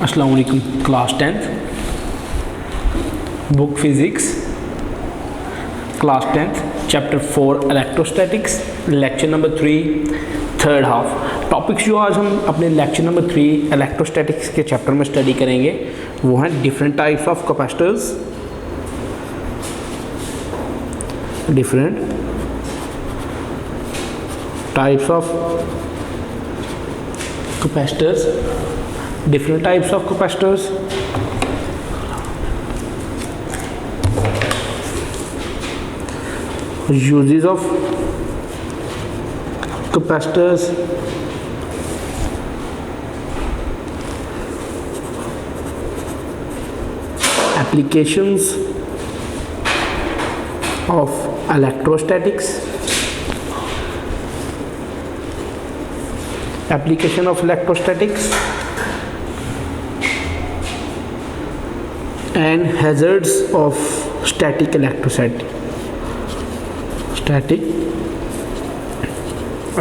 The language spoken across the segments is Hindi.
अस्सलाम वालेकुम। Class 10th book physics, class 10th chapter 4 electrostatics, lecture number 3 third half. Topics जो आज हम अपने लेक्चर नंबर 3 इलेक्ट्रोस्टैटिक्स के चैप्टर में स्टडी करेंगे वो हैं different types of capacitors, different types of capacitors, different types of capacitors, uses of capacitors, applications of electrostatics, application of electrostatics and hazards of static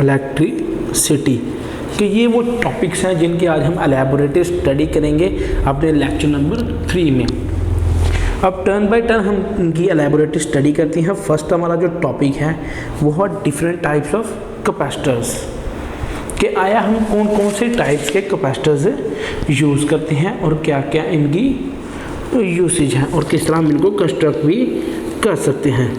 electricity, कि ये वो टॉपिक्स हैं जिनकी आज हम एलैबोरेटिव स्टडी करेंगे अपने लेक्चर नंबर 3 में। अब टर्न बाय टर्न हम इनकी एलैबोरेटिव स्टडी करते हैं। फर्स्ट हमारा जो टॉपिक है वो है डिफरेंट टाइप्स ऑफ कैपेसिटर्स, कि आया हम कौन कौन से टाइप्स के कैपेसिटर्स यूज़ करते हैं और क्या क्या इनकी यूसेज है और किस तरह हम इनको कंस्ट्रक्ट भी कर सकते हैं।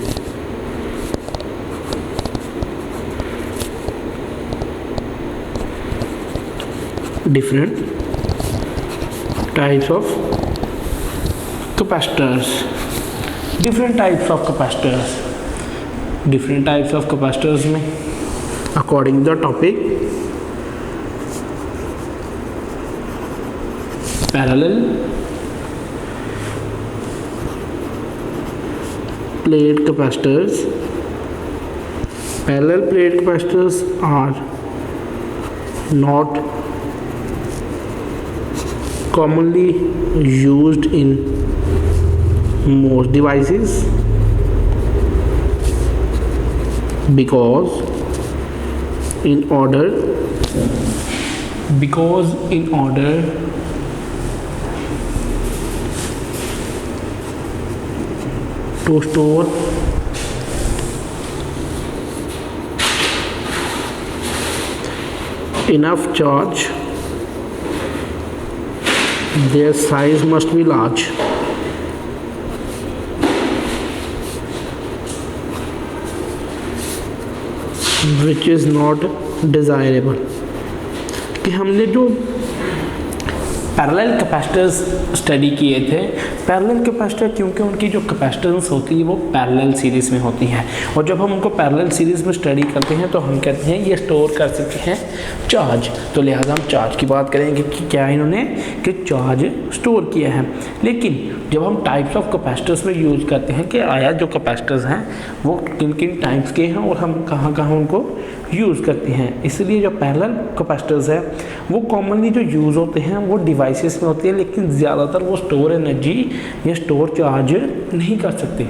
Different types of capacitors, different types of capacitors, different types of capacitors में according the topic parallel plate capacitors. Parallel plate capacitors are not commonly used in most devices because in order to store enough charge, their size must be large. Which is not desirable। कि हमने जो पैरेलल कैपेसिटर्स स्टडी किए थे, पैरेलल कैपेसिटर क्योंकि उनकी जो कैपेसिटेंस होती है वो पैरेलल सीरीज़ में होती है, और जब हम उनको पैरेलल सीरीज़ में स्टडी करते हैं तो हम कहते हैं ये स्टोर कर सकते हैं चार्ज। तो लिहाजा हम चार्ज की बात करेंगे कि क्या इन्होंने कि चार्ज स्टोर किया है। लेकिन जब हम टाइप्स ऑफ कैपेसिटर्स में यूज़ करते हैं कि आया जो कैपेसिटर्स हैं वो किन किन टाइप्स के हैं और हम कहाँ कहाँ उनको यूज़ करते हैं, इसलिए जो पैरेलल कैपेसिटर्स है वो कॉमनली जो यूज़ होते हैं वो डिवाइसेस में होते हैं, लेकिन ज़्यादातर वो स्टोर एनर्जी या स्टोर चार्ज नहीं कर सकते।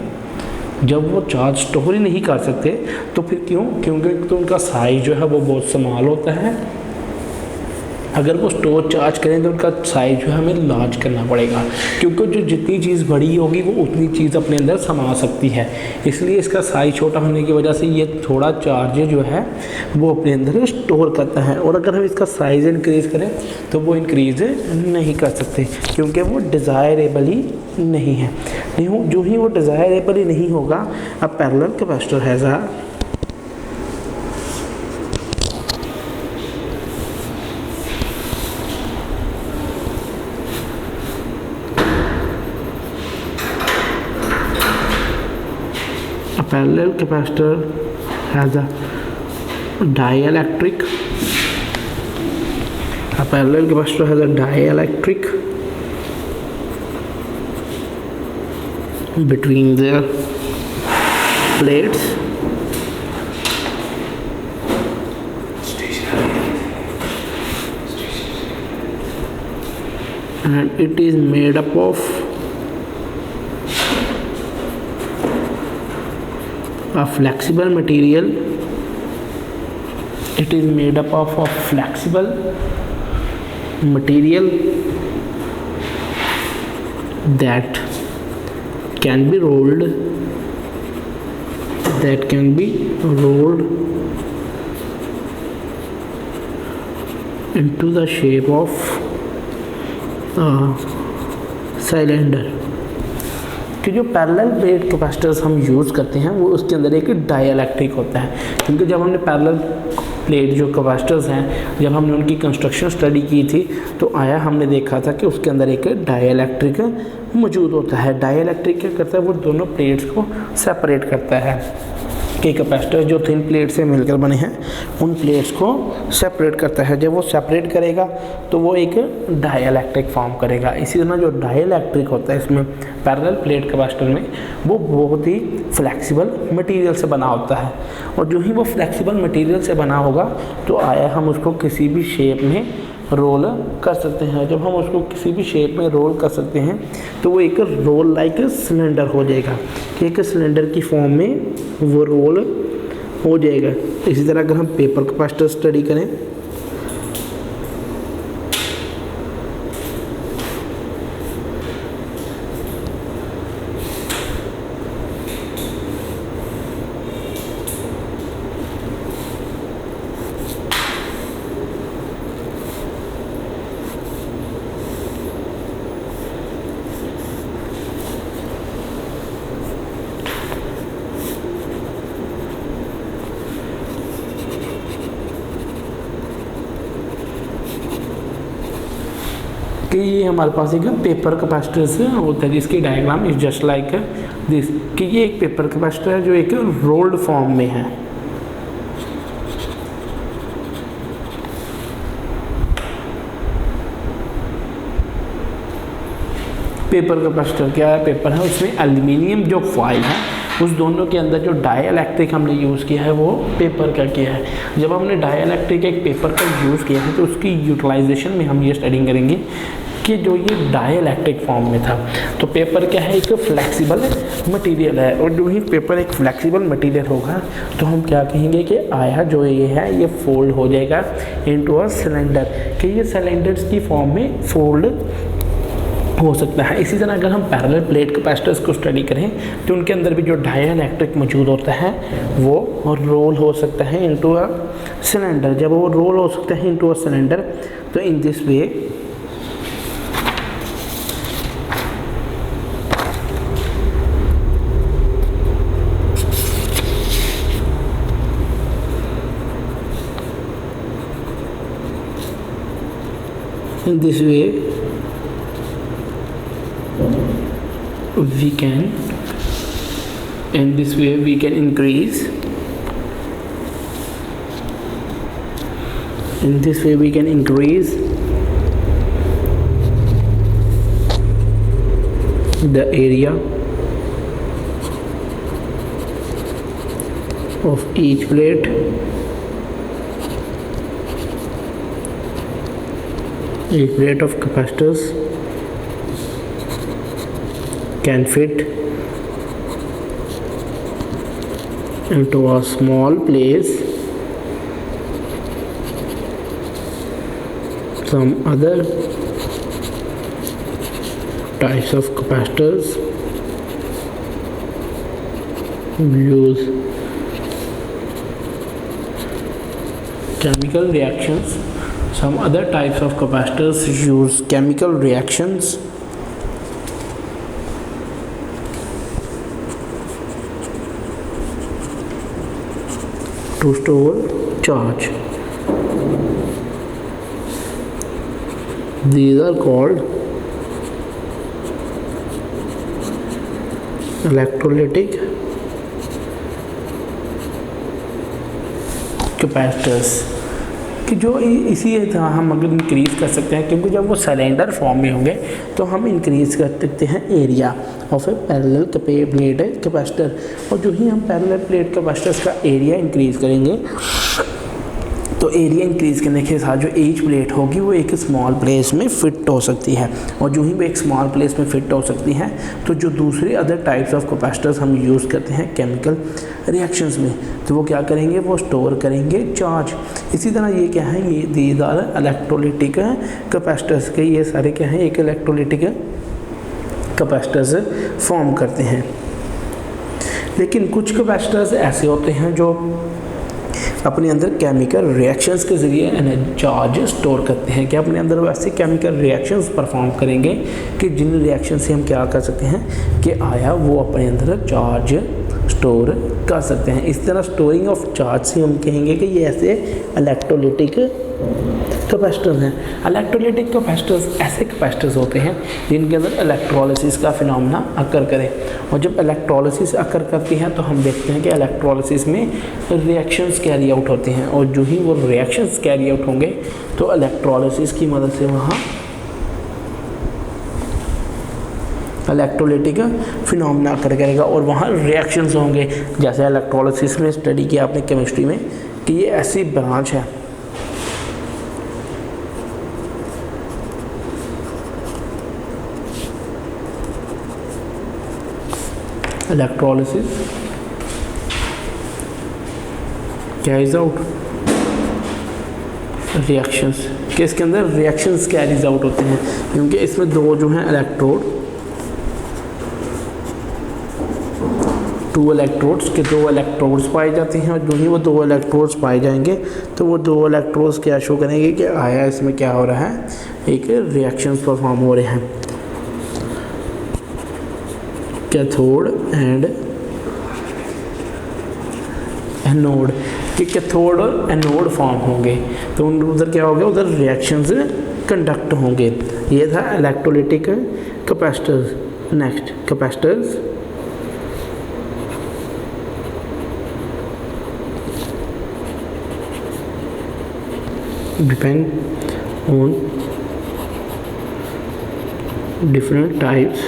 जब वो चार्ज स्टोर ही नहीं कर सकते तो फिर क्यों? क्योंकि तो उनका साइज जो है वो बहुत स्मॉल होता है। अगर वो स्टोर चार्ज करें तो उनका साइज जो है हमें लार्ज करना पड़ेगा, क्योंकि जो जितनी चीज़ बड़ी होगी वो उतनी चीज़ अपने अंदर समा सकती है। इसलिए इसका साइज छोटा होने की वजह से ये थोड़ा चार्ज जो है वो अपने अंदर स्टोर करता है, और अगर हम इसका साइज़ इंक्रीज़ करें तो वो इंक्रीज़ नहीं कर सकते क्योंकि वो डिज़ायरेबल ही नहीं है। जो ही वो डिज़ायरेबल ही नहीं होगा, अब parallel capacitor has parallel capacitor has a dielectric. A parallel capacitor has a dielectric between their plates. And it is made up of a flexible material. It is made up of a flexible material that can be rolled into the shape of cylinder. कि जो पैरेलल प्लेट कैपेसिटर्स हम यूज़ करते हैं वो उसके अंदर एक डाइलेक्ट्रिक होता है, क्योंकि जब हमने पैरेलल प्लेट जो कैपेसिटर्स हैं जब हमने उनकी कंस्ट्रक्शन स्टडी की थी तो हमने देखा था कि उसके अंदर एक डाइलेक्ट्रिक मौजूद होता है। डाइलेक्ट्रिक क्या करता है, वो दोनों प्लेट्स को सेपरेट करता है कि कैपेसिटर जो थिन प्लेट से मिलकर बने हैं उन प्लेट्स को सेपरेट करता है। जब वो सेपरेट करेगा तो वो एक डाइलेक्ट्रिक फॉर्म करेगा। इसी तरह जो डाइलेक्ट्रिक होता है इसमें पैरेलल प्लेट कैपेसिटर में वो बहुत ही फ्लेक्सिबल मटेरियल से बना होता है, और जो ही वो फ्लेक्सिबल मटेरियल से बना होगा तो हम उसको किसी भी शेप में रोल कर सकते हैं। जब हम उसको किसी भी शेप में रोल कर सकते हैं तो वो एक रोल लाइक सिलेंडर हो जाएगा, एक सिलेंडर की फॉर्म में वो रोल हो जाएगा। इसी तरह अगर हम पेपर कैपेसिटर स्टडी करें कि ये हमारे पास एक पेपर कैपेसिटर होता है जिसकी diagram is just like this, कि ये एक पेपर कैपेसिटर है जो एक रोल्ड फॉर्म में है। पेपर कैपेसिटर क्या है, पेपर है उसमें एल्यूमिनियम जो फॉइल है उस दोनों के अंदर जो डाइलेक्ट्रिक हमने यूज़ किया है वो पेपर का किया है। जब हमने डाइलेक्ट्रिक एक पेपर का यूज़ किया है तो उसकी यूटिलाइजेशन में हम ये स्टडी करेंगे कि जो ये डाइलेक्ट्रिक फॉर्म में था तो पेपर क्या है, एक फ्लेक्सिबल मटेरियल है, और जो ही पेपर एक फ्लेक्सिबल मटेरियल होगा तो हम क्या कहेंगे कि जो ये है ये फोल्ड हो जाएगा इनटू अ सिलेंडर, कि ये सिलेंडर्स की फॉर्म में फोल्ड हो सकता है। इसी तरह अगर हम पैरेलल प्लेट कैपेसिटर्स को स्टडी करें तो उनके अंदर भी जो डाइलेक्ट्रिक मौजूद होता है वो रोल हो सकता है इनटू अ सिलेंडर। जब वो रोल हो सकता है इनटू अ सिलेंडर तो in this way we can increase the area of each plate of capacitors can fit into a small place. Some other types of capacitors use chemical reactions. Some other types of capacitors use chemical reactions to store charge. These are called electrolytic capacitors, कि जो इसी तरह हम अगर इंक्रीज़ कर सकते हैं, क्योंकि जब वो सिलेंडर फॉर्म में होंगे तो हम इंक्रीज़ कर सकते हैं area of A parallel plate capacitor, और जो ही हम पैरेलल प्लेट कैपेसिटर्स का एरिया इंक्रीज़ करेंगे तो एरिया इंक्रीज़ करने के साथ जो ईच प्लेट होगी वो एक स्मॉल प्लेस में फ़िट हो सकती है, और जो ही वो एक स्मॉल प्लेस में फ़िट हो सकती है तो जो दूसरे अदर टाइप्स ऑफ कैपेसिटर्स हम यूज़ करते हैं केमिकल रिएक्शंस में तो वो क्या करेंगे, वो स्टोर करेंगे चार्ज। इसी तरह ये क्या है, ये दीज आर इलेक्ट्रोलिटिक कैपेसिटर्स के, ये सारे क्या हैं, एक इलेक्ट्रोलिटिक कैपेसिटर्स फॉर्म करते हैं। लेकिन कुछ कैपेसिटर्स ऐसे होते हैं जो अपने अंदर केमिकल रिएक्शंस के ज़रिए चार्ज स्टोर करते हैं, कि अपने अंदर वैसे केमिकल रिएक्शंस परफॉर्म करेंगे कि जिन रिएक्शन से हम क्या कर सकते हैं कि आया वो अपने अंदर चार्ज स्टोर कर सकते हैं। इस तरह स्टोरिंग ऑफ चार्ज से हम कहेंगे कि ये ऐसे इलेक्ट्रोलाइटिक कैपेसिटर्स हैं। इलेक्ट्रोलाइटिक कैपेसिटर्स ऐसे कैपेसिटर्स होते हैं जिनके अंदर इलेक्ट्रोलिसिस का फिनोमेना अकर करे, और जब इलेक्ट्रोलिसिस अकर करती है तो हम देखते हैं कि इलेक्ट्रोलिसिस में रिएक्शंस कैरी आउट होते हैं, और जो ही वो रिएक्शंस कैरी आउट होंगे तो इलेक्ट्रोलिसिस की मदद से वहाँ इलेक्ट्रोलाइटिक फिनोमेना अकर करेगा और वहाँ रिएक्शंस होंगे। जैसे इलेक्ट्रोलिसिस में स्टडी किया आपने केमिस्ट्री में कि ये ऐसी ब्रांच है इलेक्ट्रोलिसिस कैरीज आउट रिएक्शंस, कि इसके अंदर रिएक्शंस कैरीज आउट होते हैं, क्योंकि इसमें दो जो हैं इलेक्ट्रोड, टू इलेक्ट्रोड्स के दो इलेक्ट्रोड्स पाए जाते हैं, और जो ही वो दो इलेक्ट्रोड्स पाए जाएंगे तो वो दो इलेक्ट्रोड्स क्या शो करेंगे कि आया इसमें क्या हो रहा है, एक रिएक्शंस परफॉर्म हो रहे हैं, कैथोड एंड एनोड, कि कैथोड और एनोड फॉर्म होंगे तो उधर क्या होगा, उधर रिएक्शंस कंडक्ट होंगे। ये था electrolytic capacitors. Next capacitors depend on different types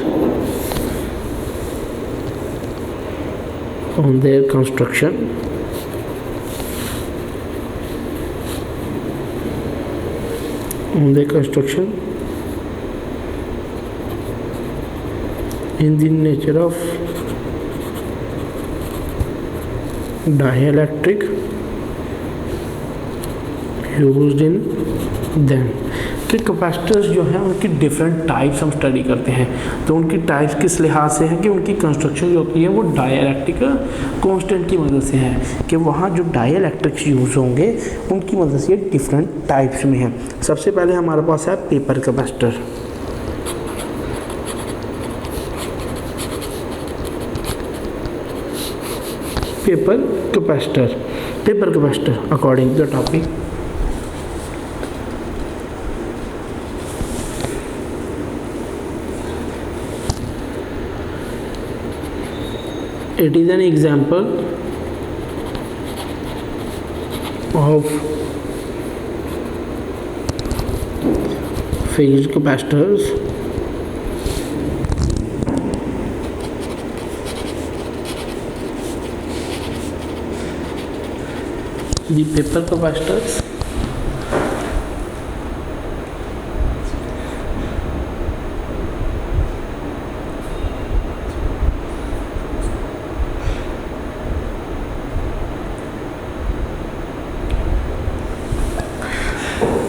on their construction, in the nature of dielectric used in them, कि कैपेसिटर्स जो हैं उनकी डिफरेंट टाइप्स हम स्टडी करते हैं, तो उनकी टाइप्स किस लिहाज से है कि उनकी कंस्ट्रक्शन जो होती है वो डाइलेक्ट्रिक कांस्टेंट की मदद से है, कि वहाँ जो डाइलेक्ट्रिक्स यूज़ होंगे उनकी मदद से ये डिफरेंट टाइप्स में है। सबसे पहले हमारे पास है paper capacitor. Paper capacitor according to the topic, it is an example of fixed capacitors the paper capacitors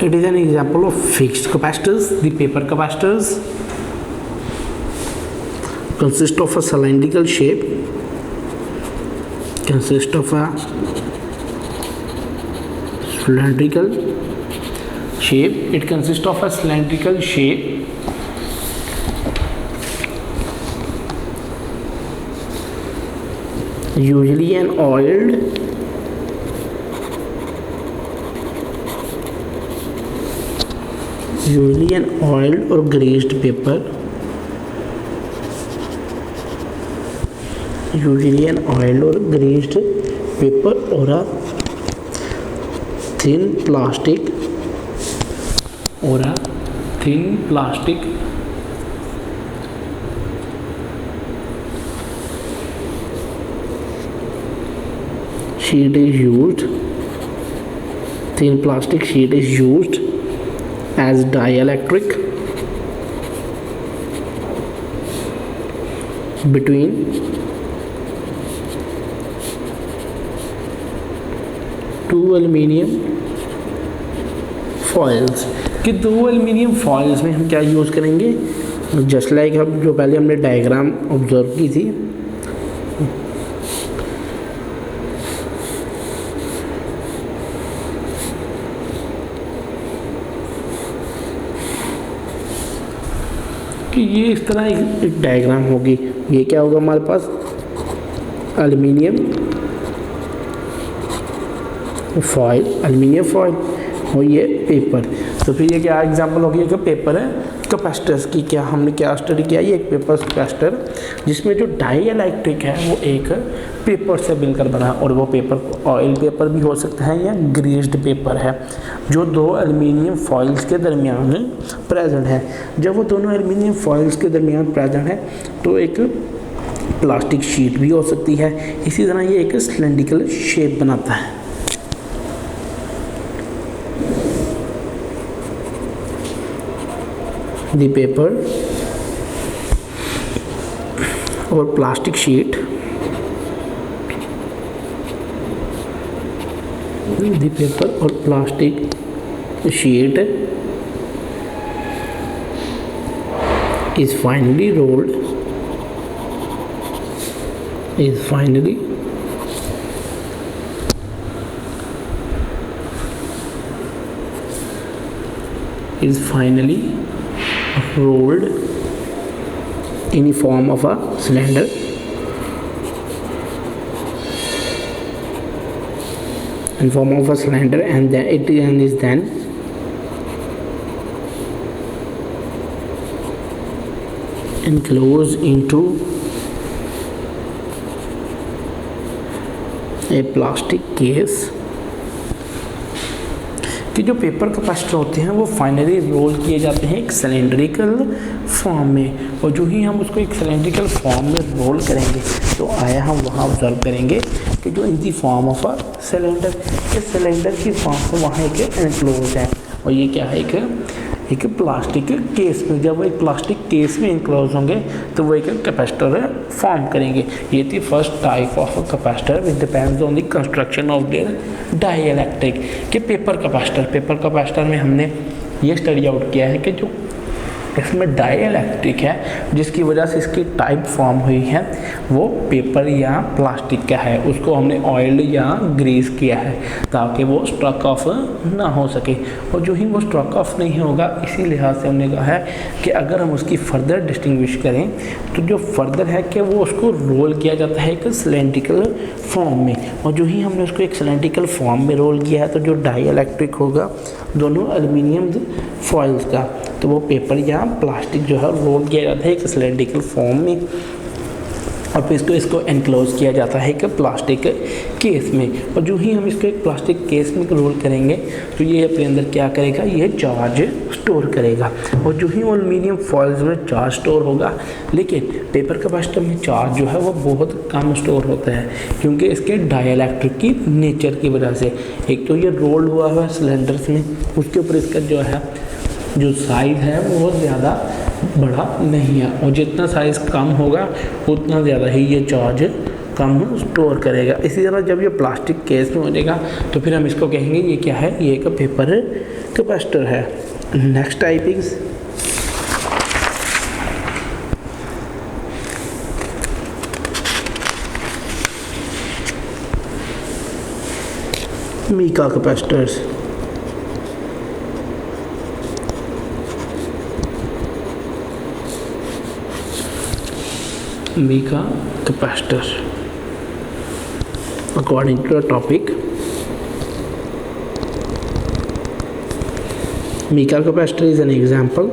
it is an example of fixed capacitors. The paper capacitors consist of a cylindrical shape, it consists of a cylindrical shape usually an oiled or greased paper, or a thin plastic sheet is used. Thin plastic sheet is used as dielectric between two aluminium foils, कि दो एल्युमिनियम फॉइल्स में हम क्या यूज़ करेंगे, जस्ट लाइक हम जो पहले हमने डायग्राम ऑब्जर्व की थी, कि ये इस तरह एक डायग्राम होगी। ये क्या होगा हमारे पास, एल्युमिनियम फॉयल, एल्युमिनियम फॉयल और ये पेपर। तो फिर ये क्या एग्जांपल होगी कि पेपर है कैपेसिटर्स की। क्या हमने क्या स्टडी किया, ये एक पेपर कैपेसिटर जिसमें जो डाई इलेक्ट्रिक है वो एक पेपर से मिलकर बना है, और वो पेपर ऑयल पेपर भी हो सकता है या ग्रेस्ड पेपर है, जो दो एल्युमिनियम फॉइल्स के दरमियान प्रेजेंट है। जब वो दोनों एल्युमिनियम फॉइल्स के दरमियान प्रेजेंट है तो एक प्लास्टिक शीट भी हो सकती है। इसी तरह ये एक सिलेंड्रिकल शेप बनाता है। द पेपर और प्लास्टिक शीट, द पेपर और plastic sheet is finally rolled, is finally rolled in the form of a cylinder, and then it is then enclosed into a plastic case। कि जो पेपर कैपेसिटर होते हैं वो फाइनली रोल किए जाते हैं एक सिलेंड्रिकल फॉर्म में, और जो ही हम उसको एक सिलेंड्रिकल फॉर्म में रोल करेंगे तो आया हम वहाँ ऑब्जर्व करेंगे कि जो in the form of a cylinder, इस सिलेंडर की फॉर्म में वहाँ एक एनक्लोज है, और ये क्या है, एक प्लास्टिक केस में। जब वो एक प्लास्टिक केस में इनक्लोज होंगे तो वो एक कैपेसिटर फॉर्म करेंगे। ये थी first type of capacitor which depends on the construction of their dielectric के पेपर कैपेसिटर में हमने ये स्टडी आउट किया है कि जो इसमें डाई इलेक्ट्रिक है जिसकी वजह से इसकी टाइप फॉर्म हुई है वो पेपर या प्लास्टिक का है, उसको हमने ऑयल या ग्रीस किया है ताकि वो स्ट्रक ऑफ ना हो सके। और जो ही वो स्ट्रक ऑफ नहीं होगा इसी लिहाज से हमने कहा है कि अगर हम उसकी फर्दर डिस्टिंग्विश करें तो जो फर्दर है कि वो उसको रोल किया जाता है एक सिलेंड्रिकल फॉर्म में, और जो ही हमने उसको एक सिलेंड्रिकल फॉर्म में रोल किया है तो जो डाई इलेक्ट्रिक होगा दोनों एल्युमिनियम फॉइल्स का, तो वो पेपर या प्लास्टिक जो है रोल किया जाता है एक सिलेंड्रिकल फॉर्म में, और फिर इसको एनक्लोज किया जाता है एक प्लास्टिक केस में। और जो ही हम इसको एक प्लास्टिक केस में रोल करेंगे तो ये अपने अंदर क्या करेगा, ये चार्ज स्टोर करेगा। और जो ही एल्युमिनियम फॉइल्स में चार्ज स्टोर होगा, लेकिन पेपर कैपेसिटर में चार्ज जो है वो बहुत कम स्टोर होता है क्योंकि इसके डाइइलेक्ट्रिक की नेचर की वजह से। एक तो ये रोल्ड हुआ है सिलेंडर्स में, उसके ऊपर इसका जो साइज़ है वो बहुत ज़्यादा बड़ा नहीं है, और जितना साइज़ कम होगा उतना ज़्यादा ही ये चार्ज कम स्टोर करेगा। इसी तरह जब ये प्लास्टिक केस में हो जाएगा तो फिर हम इसको कहेंगे ये क्या है, ये एक पेपर कैपेसिटर है। Next type is mica capacitors. Mica capacitor. According to the topic, Mica capacitor is an example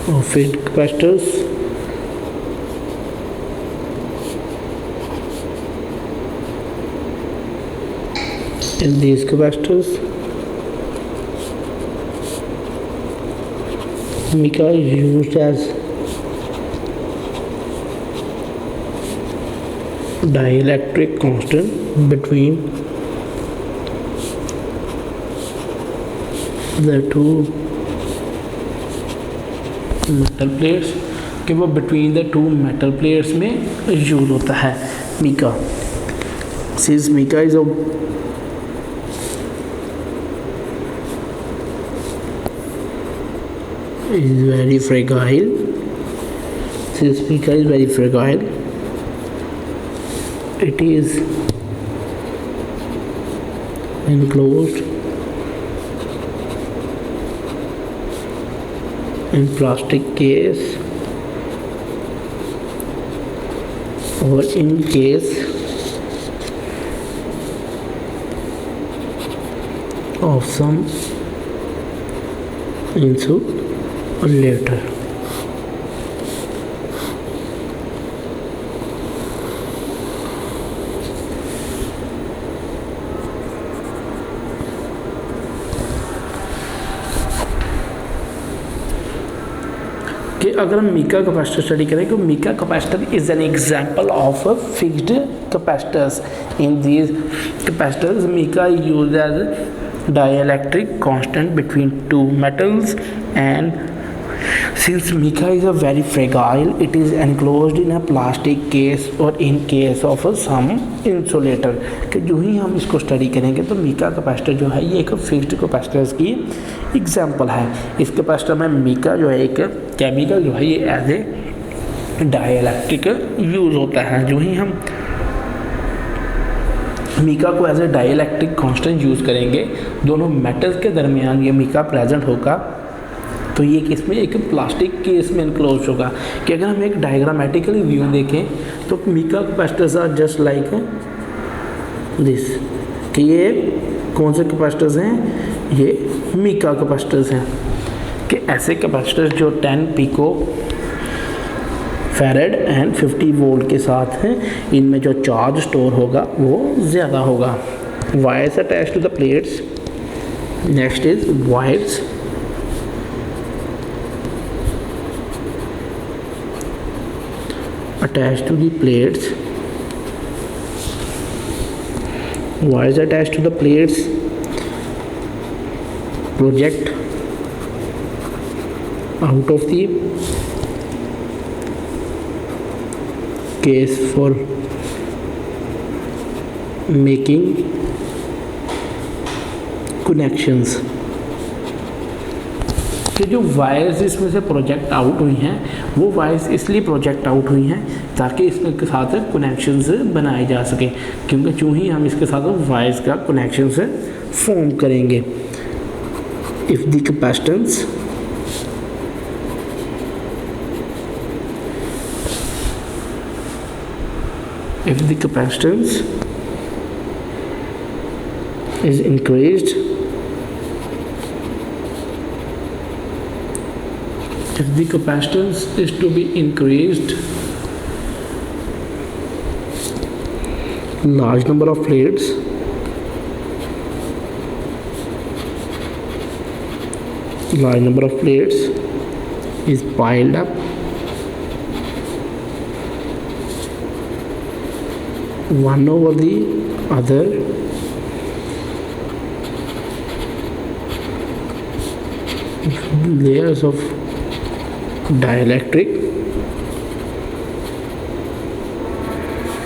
of field capacitors in these capacitors. Mica is used as dielectric constant between the two metal plates, कि वो between the two metal plates में यूज होता है mica. Since mica is very fragile, since mica is very fragile, it is enclosed in plastic case, or in case of some insulator. कि अगर हम मीका कैपेसिटर स्टडी करें तो mica capacitor is an example of fixed capacitors. In these capacitors mica used as dielectric constant between two metals, and since mica is a very fragile, it is enclosed in a plastic case or in case of some insulator। कि जो ही हम इसको स्टडी करेंगे तो मिका कैपेसिटर जो है ये एक फिक्स्ड कैपेसिटर्स की एग्जांपल है। इस कैपेसिटर में मिका जो है एक केमिकल जो है ये एज ए डाइलेक्ट्रिक यूज होता है। जो ही हम मीका को as a dielectric constant use करेंगे, दोनों मेटल्स के दरमियान ये मीका प्रेजेंट होगा, तो ये किसमें एक प्लास्टिक केस में इनक्लोज होगा। कि अगर हम एक डायग्रामेटिकली व्यू देखें तो mica capacitors are just like this, कि ये कौन से कैपेसिटर्स हैं, ये मीका कैपेसिटर्स हैं। कि ऐसे कैपेसिटर्स जो 10 पिको फैरेड एंड 50 वोल्ट के साथ हैं, इनमें जो चार्ज स्टोर होगा वो ज़्यादा होगा। Wires attach to the plates, next is wires attach to the plates, wires attached to the plates project out of the case for making connections। कि जो वायर्स इसमें से प्रोजेक्ट आउट हुई हैं वो वायर्स इसलिए प्रोजेक्ट आउट हुई हैं ताकि इसके साथ कनेक्शंस बनाए जा सके, क्योंकि जो ही हम इसके साथ वायर्स का कनेक्शंस फॉर्म करेंगे। If the capacitance is increased, if the capacitance is to be increased, large number of plates is piled up one over the other, layers of dielectric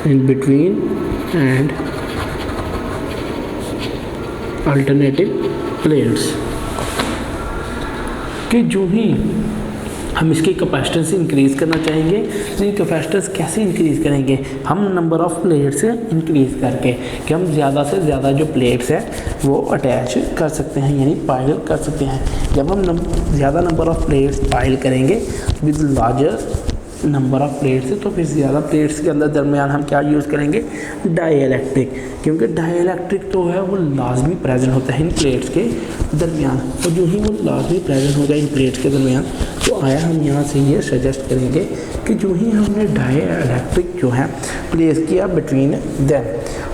in between and alternative plates। कि जो ही हम इसकी कैपेसिटेंस इंक्रीज़ करना चाहेंगे तो ये कैपेसिटेंस कैसे इंक्रीज़ करेंगे, हम नंबर ऑफ़ प्लेट्स इंक्रीज़ करके, कि हम ज़्यादा से ज़्यादा जो प्लेट्स हैं वो अटैच कर सकते हैं, यानी पाइल कर सकते हैं। जब हम ज़्यादा नंबर ऑफ़ प्लेट्स पाइल करेंगे with larger number of plates, तो फिर ज़्यादा प्लेट्स के अंदर दरमियान हम क्या यूज़ करेंगे, डाइलेक्ट्रिक, क्योंकि डाइलेक्ट्रिक तो है वो लाजमी प्रेजेंट होता है इन प्लेट्स के दरमियान। और जो ही वो लाजमी प्रेजेंट होगा इन प्लेट्स के दरमियान, तो आया हम यहाँ से ये सजेस्ट करेंगे कि जो ही हमने डाइलेक्ट्रिक जो है प्लेस किया बिटवीन देम,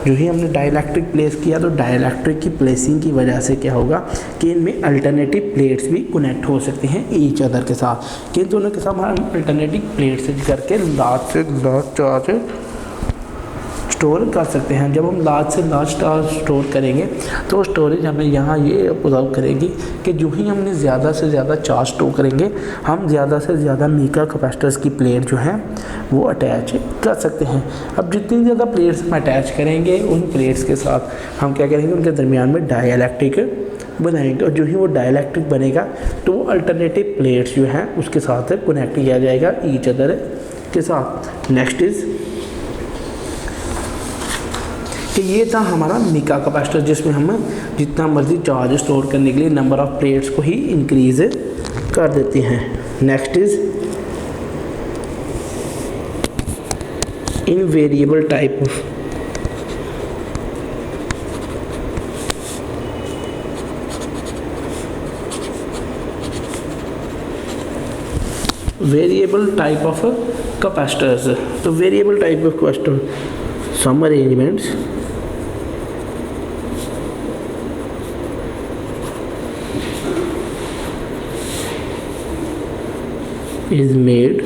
जो ही हमने डाइलेक्ट्रिक प्लेस किया तो डाइलेक्ट्रिक की प्लेसिंग की वजह से क्या होगा कि इनमें अल्टरनेटिव प्लेट्स भी कनेक्ट हो सकती हैं ईच अदर के साथ। कि दोनों के साथ हम अल्टरनेटिव प्लेट्स करके लार्ज से लार्ज चार्ज स्टोर कर सकते हैं। जब हम लार्ज से लार्ज स्टोर करेंगे तो स्टोरेज हमें यहाँ ये ऑब्जर्व करेगी कि जो ही हमने ज़्यादा से ज़्यादा चार्ज स्टोर करेंगे हम ज़्यादा से ज़्यादा मीका कैपेसिटर्स की प्लेट जो है वो अटैच कर सकते हैं। अब जितनी ज़्यादा प्लेट्स हम अटैच करेंगे उन प्लेट्स के साथ हम क्या करेंगे, उनके दरमियान में डाइइलेक्ट्रिक बनाएंगे और जो ही वो डाइइलेक्ट्रिक बनेगा तो वो अल्टरनेटिव प्लेट्स जो हैं उसके साथ कनेक्ट किया जाएगा ईच अदर के साथ। नेक्स्ट इज़ कि ये था हमारा मीका कैपेसिटर जिसमें हम जितना मर्जी चार्ज स्टोर करने के लिए नंबर ऑफ़ प्लेट्स को ही इंक्रीज़ कर देते हैं। Next is in variable type of variable type of capacitors. So variable type of capacitor, some arrangements is made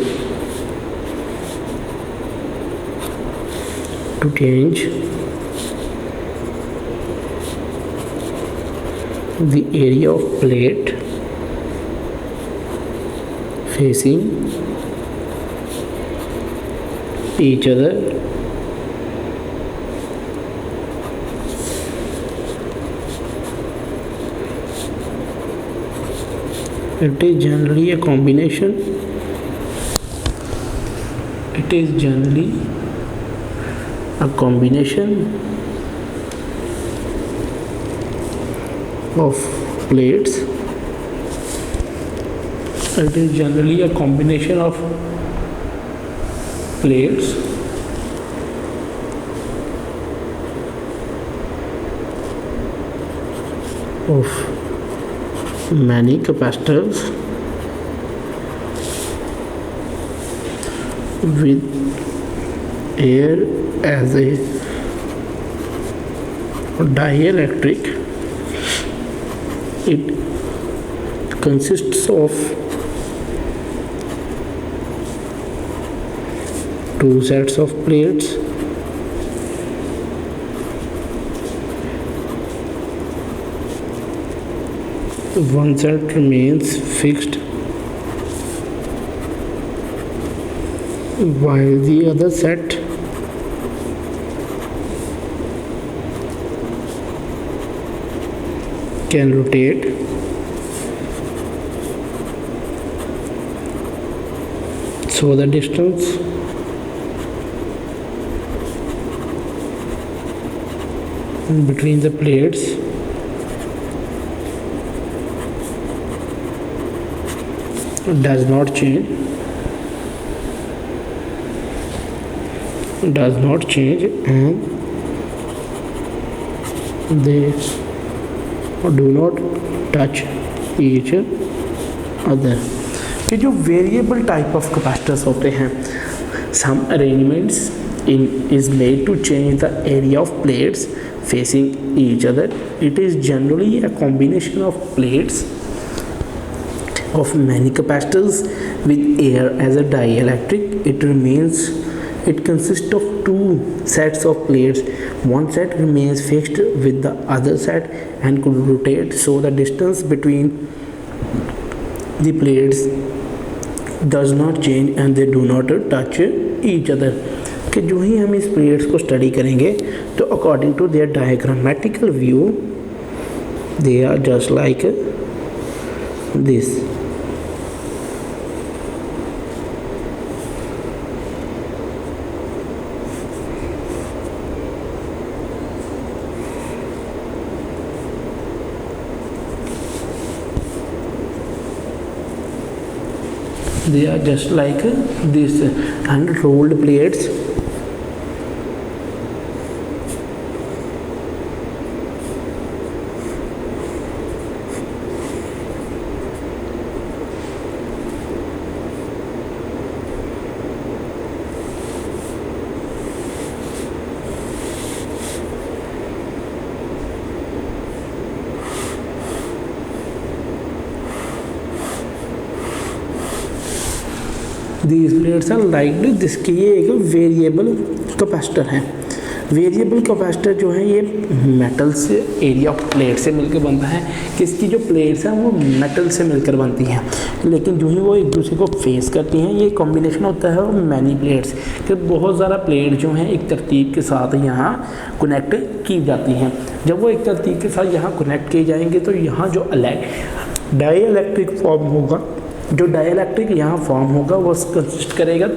to change the area of plate facing each other it is generally a combination of plates. It is generally a combination of plates of many capacitors with air as a dielectric. It consists of two sets of plates one set remains fixed while the other set can rotate. So the distance between the plates does not change and they do not touch each other. ये जो वेरिएबल टाइप ऑफ कैपेसिटर्स होते हैं, some arrangements is made to change the area of plates facing each other. It is generally a combination of plates of many capacitors with air as a dielectric. It consists of two sets of plates. One set remains fixed with the other set and could rotate, so the distance between the plates does not change and they do not touch each other. कि जो ही हम इस प्लेट्स को स्टडी करेंगे तो according to their diagrammatical view they are just like this. They are just like this unrolled plates. These plates are like this कि ये एक वेरिएबल कैपेसिटर है. वेरिएबल कैपेसिटर जो है ये मेटल से, एरिया ऑफ प्लेट से मिलकर बनता है। किसकी जो प्लेट्स हैं वो मेटल से मिलकर बनती हैं, लेकिन जो ही वो एक दूसरे को फेस करती हैं, ये कॉम्बिनेशन होता है मैनी प्लेट्स, कि बहुत ज़्यादा प्लेट जो हैं एक तरतीब के साथ यहाँ कनेक्ट की जाती हैं। जब वो एक तरतीब के साथ यहाँ कनेक्ट किए जाएंगे तो यहाँ जो डाइइलेक्ट्रिक फॉर्म होगा, जो डाइइलेक्ट्रिक यहाँ फॉर्म होगा वो कंसिस्ट करेगा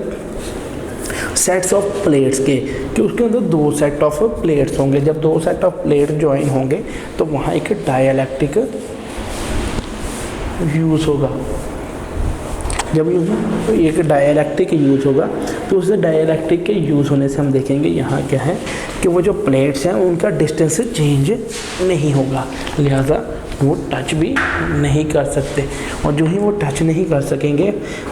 सेट्स ऑफ प्लेट्स के, कि उसके अंदर 2 सेट ऑफ प्लेट्स होंगे। जब 2 सेट ऑफ प्लेट ज्वाइन होंगे तो वहाँ एक डाइइलेक्ट्रिक यूज़ होगा। जब एक डाइइलेक्ट्रिक यूज़ होगा तो उस डाइइलेक्ट्रिक के यूज़ होने से हम देखेंगे यहाँ क्या है कि वो जो प्लेट्स हैं उनका डिस्टेंस चेंज नहीं होगा, लिहाजा वो टच भी नहीं कर सकते। और जो ही वो टच नहीं कर सकेंगे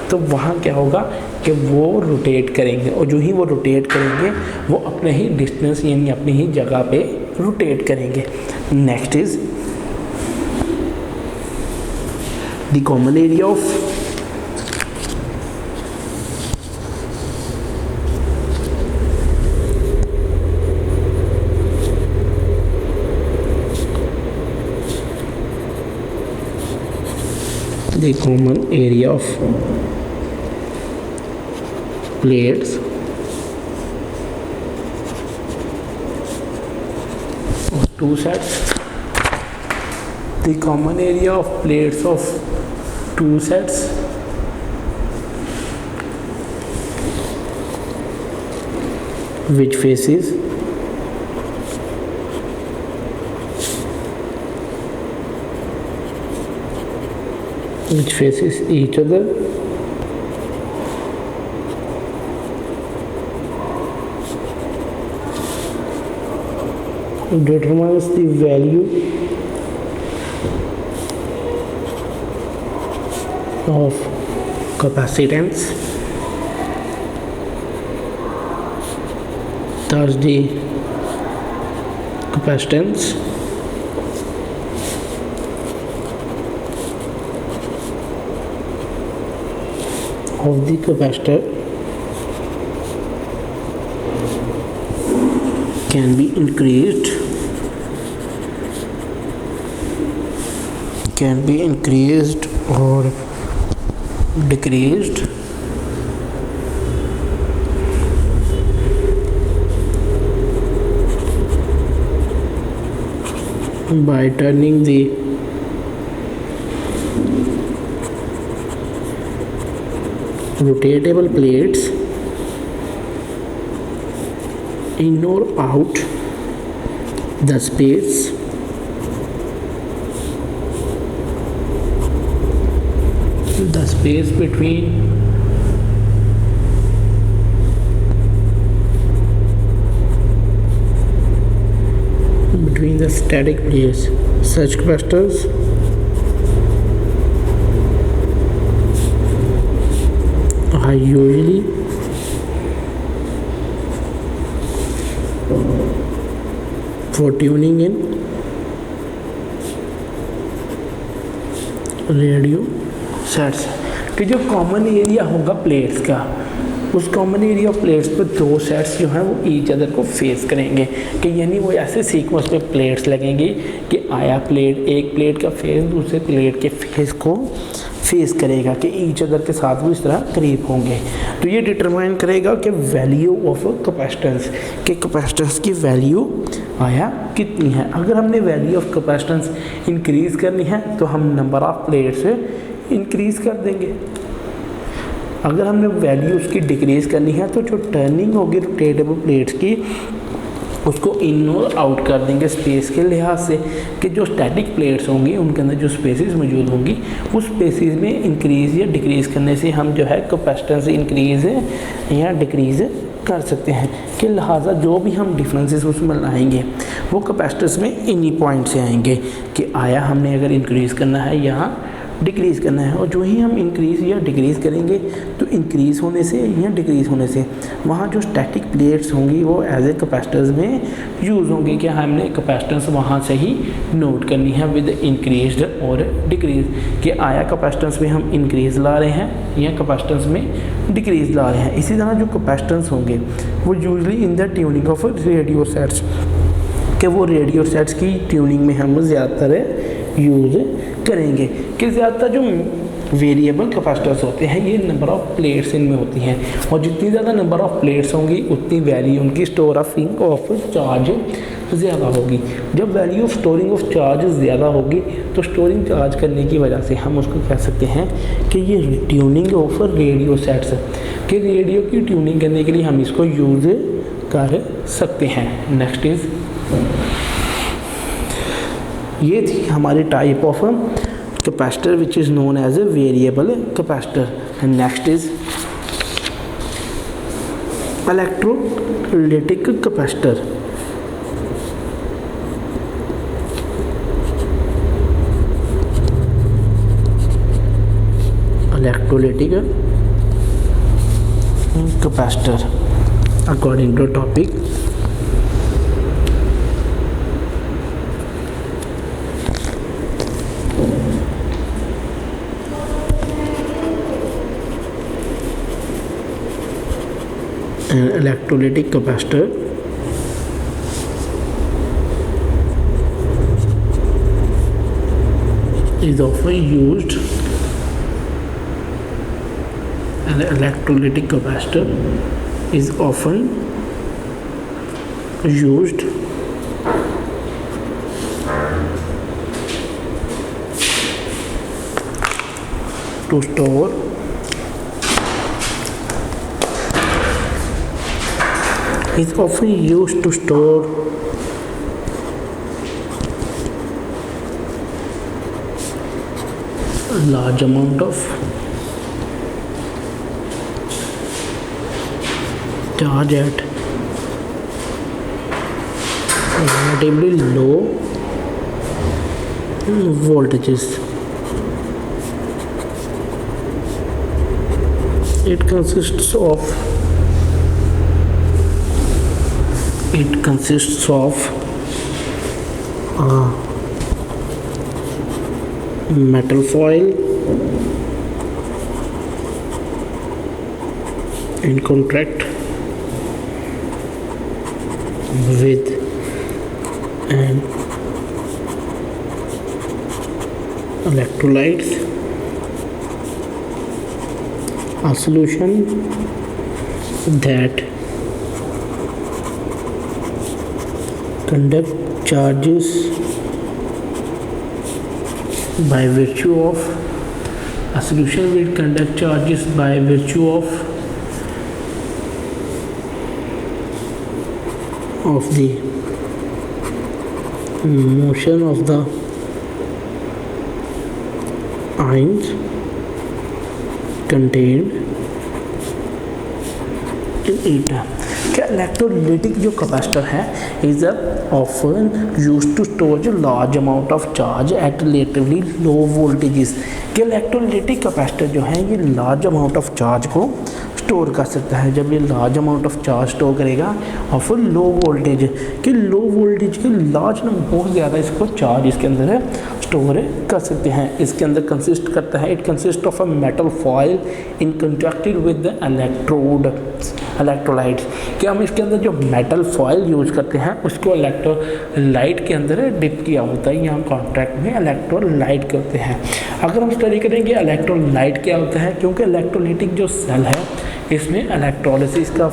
तो वहाँ क्या होगा कि वो रोटेट करेंगे, और जो ही वो रोटेट करेंगे वो अपने ही डिस्टेंस यानी अपनी ही जगह पे रोटेट करेंगे। Next is the common area of the common area of plates of 2 sets. The common area of plates of 2 sets which faces each other determines the value of capacitance. Thus the capacitance of the capacitor can be increased or decreased by turning the rotatable plates in or out the space between the static plates. Such capacitors are usually for tuning in radio sets. कि जो कॉमन एरिया होगा प्लेट्स का, उस कॉमन एरिया ऑफ प्लेट्स पर 2 सेट्स जो हैं वो ईच अदर को फेस करेंगे, कि यानी वो ऐसे सीक्वेंस में प्लेट्स लगेंगी कि आया प्लेट, एक प्लेट का फेस दूसरे प्लेट के फेस को फेस करेगा, कि ईच अदर के साथ वो इस तरह करीब होंगे। तो ये डिटरमाइन करेगा कि वैल्यू ऑफ कैपेसिटेंस, कि कैपेसिटेंस की वैल्यू आया कितनी है। अगर हमने वैल्यू ऑफ कैपेसिटेंस इंक्रीज़ करनी है तो हम नंबर ऑफ प्लेट्स इंक्रीज़ कर देंगे। अगर हमने वैल्यू उसकी डिक्रीज़ करनी है तो जो टर्निंग होगी रोटेटेबल प्लेट्स की उसको इन और आउट कर देंगे स्पेस के लिहाज से, कि जो स्टैटिक प्लेट्स होंगी उनके अंदर जो स्पेसेस मौजूद होंगी उस स्पेसेस में इंक्रीज़ या डिक्रीज़ करने से हम जो है कैपेसिटेंस इंक्रीज़ या डिक्रीज़ कर सकते हैं। कि लिहाजा जो भी हम डिफरेंसेस उसमें लाएंगे वो कैपेसिटेंस में इन्हीं पॉइंट से आएंगे, कि आया हमने अगर इंक्रीज़ करना है यहाँ डिक्रीज़ करना है। और जो ही हम इंक्रीज़ या डिक्रीज़ करेंगे तो इंक्रीज़ होने से या डिक्रीज़ होने से वहाँ जो स्टैटिक प्लेट्स होंगी वो एज ए कैपेसिटर्स में यूज़ होंगी। कि हमने कैपेसिटेंस वहाँ से ही नोट करनी है विद इंक्रीज और डिक्रीज़, कि आया कैपेसिटेंस में हम इंक्रीज़ ला रहे हैं या कैपेसिटेंस में डिक्रीज़ ला रहे हैं। इसी तरह जो कैपेसिटेंस होंगे वो usually in the tuning of radio sets, कि वो रेडियो सेट्स की ट्यूनिंग में हम ज़्यादातर यूज़ करेंगे। कि ज़्यादातर जो वेरिएबल कैपेसिटर्स होते हैं ये नंबर ऑफ़ प्लेट्स इनमें होती हैं, और जितनी ज़्यादा नंबर ऑफ़ प्लेट्स होंगी उतनी वैल्यू उनकी स्टोरिंग ऑफ चार्ज ज़्यादा होगी। जब value of storing of charge ज़्यादा होगी तो स्टोरिंग चार्ज करने की वजह से हम उसको कह सकते हैं कि ये ट्यूनिंग ऑफ रेडियो सेट्स, कि रेडियो की ट्यूनिंग करने के लिए हम इसको यूज़ कर सकते हैं। नेक्स्ट इज़, ये थी हमारी type of capacitor which is known as a variable capacitor. Next is electrolytic capacitor. Electrolytic capacitor according to topic, an electrolytic capacitor is often used. An electrolytic capacitor is often used to store is often used to store a large amount of charge at relatively low voltages. It consists of metal foil in contact with an electrolytes, a solution that conduct charges by virtue of a solution will conduct charges by virtue of the motion of the ions contained in it. क्या इलेक्ट्रोलाइटिक जो कैपेसिटर है is often used to store large amount of charge at relatively low voltages. कि इलेक्ट्रोलाइटिक कैपेसिटर जो है ये लार्ज अमाउंट ऑफ चार्ज को स्टोर कर सकता है। जब ये large amount of charge store करेगा और फिर लो वोल्टेज के लार्ज बहुत ज़्यादा इसको चार्ज इसके अंदर है स्टोर कर सकते हैं। इसके अंदर कंसिस्ट करता है, it consist of a metal foil in contracted with the electrolytes. कि हम इसके अंदर जो मेटल फॉयल यूज़ करते हैं उसको इलेक्ट्रोलाइट के अंदर डिप किया होता है, यहाँ कॉन्ट्रैक्ट में इलेक्ट्रोलाइट करते हैं। अगर हम स्टडी करेंगे इलेक्ट्रोलाइट क्या होता है, क्योंकि इलेक्ट्रोलाइटिक जो सेल है इसमें इलेक्ट्रोलिसिस का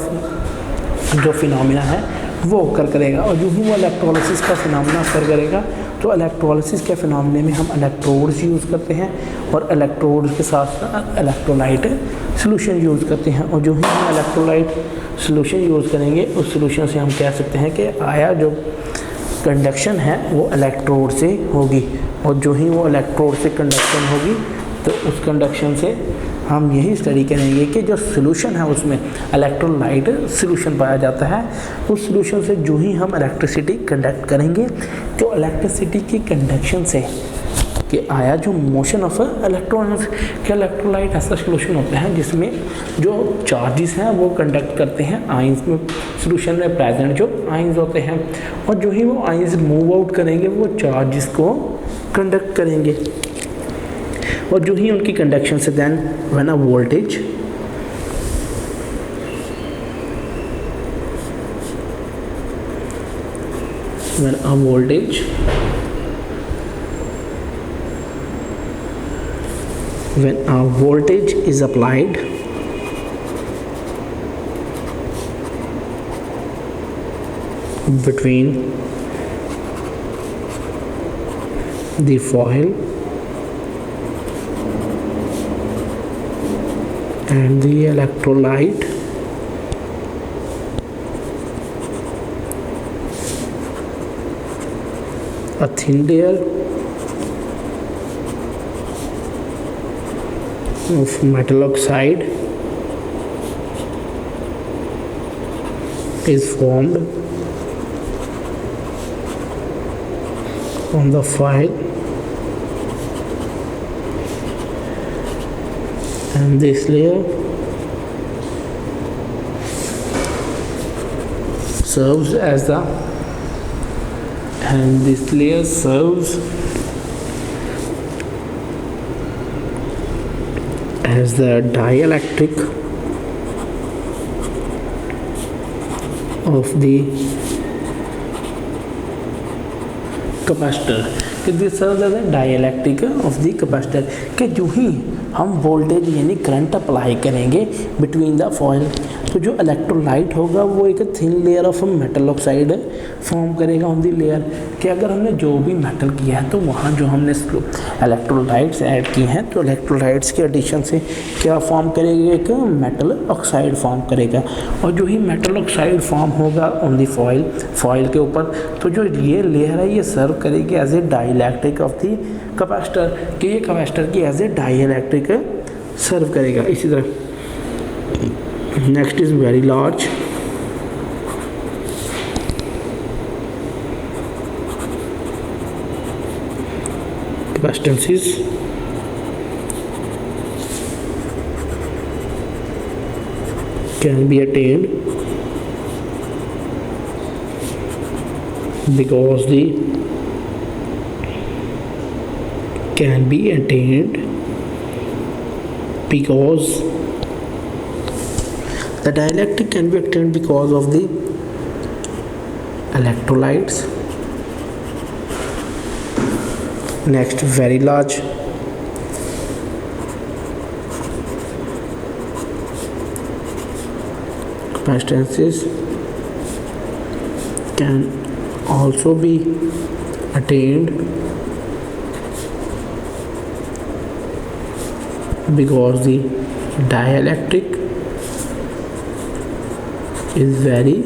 जो फिनोमिना है वो ओकर करेगा, और जो ही वो इलेक्ट्रोलिसिस का फिनोमिना ओकर करेगा तो इलेक्ट्रोलिसिस के फिनोमिने में हम इलेक्ट्रोड्स यूज़ करते हैं और इलेक्ट्रोड्स के साथ साथ इलेक्ट्रोलाइट सोल्यूशन यूज़ करते हैं। और जो ही हम इलेक्ट्रोलाइट सोल्यूशन यूज़ करेंगे उस सोल्यूशन से हम कह सकते हैं कि आया जो कंडक्शन है वो इलेक्ट्रोड से होगी, और जो ही वो इलेक्ट्रोड से कंडक्शन होगी तो उस कंडक्शन से हम यही स्टडी करेंगे कि जो सोल्यूशन है उसमें इलेक्ट्रोलाइट सोल्यूशन पाया जाता है। उस सोल्यूशन से जो ही हम इलेक्ट्रिसिटी कंडक्ट करेंगे तो इलेक्ट्रिसिटी की कंडक्शन से कि आया जो मोशन ऑफ इलेक्ट्रॉन के इलेक्ट्रोलाइट ऐसा सोल्यूशन होता है जिसमें जो चार्जेस हैं वो कंडक्ट करते हैं आइंस में, सोल्यूशन में प्रेजेंट जो आइंस होते हैं, और जो ही वो आइंस मूव आउट करेंगे वो चार्जेस को कंडक्ट करेंगे, और जो ही उनकी कंडक्शन से then when a voltage when a voltage is applied between the foil and the electrolyte, a thin layer of metal oxide is formed on the foil, and this layer serves as the dielectric of the capacitor, कि this serves as a dielectric of the capacitor, कि जो ही हम वोल्टेज यानी करंट अप्लाई करेंगे बिटवीन द फॉयल, तो जो इलेक्ट्रोलाइट होगा वो एक thin layer of metal oxide form करेगा ऑन दी लेयर, कि अगर हमने जो भी मेटल किया है तो वहाँ जो हमने इलेक्ट्रोलाइट्स ऐड किए हैं तो इलेक्ट्रोलाइट्स के एडिशन से क्या फॉर्म करेगा, एक मेटल ऑक्साइड फॉर्म करेगा, और जो ही मेटल ऑक्साइड फॉर्म होगा ऑन दी फॉयल के ऊपर, तो जो ये लेयर है ये सर्व करेगी as a dielectric of the capacitor, कि ये कैपेसिटर की एज ए डाइलेक्ट्रिक सर्व करेगा। इसी तरह next is very large capacitances can be attained because the dielectric can be attained because of the electrolytes. Next, very large capacitances can also be attained because the dielectric is very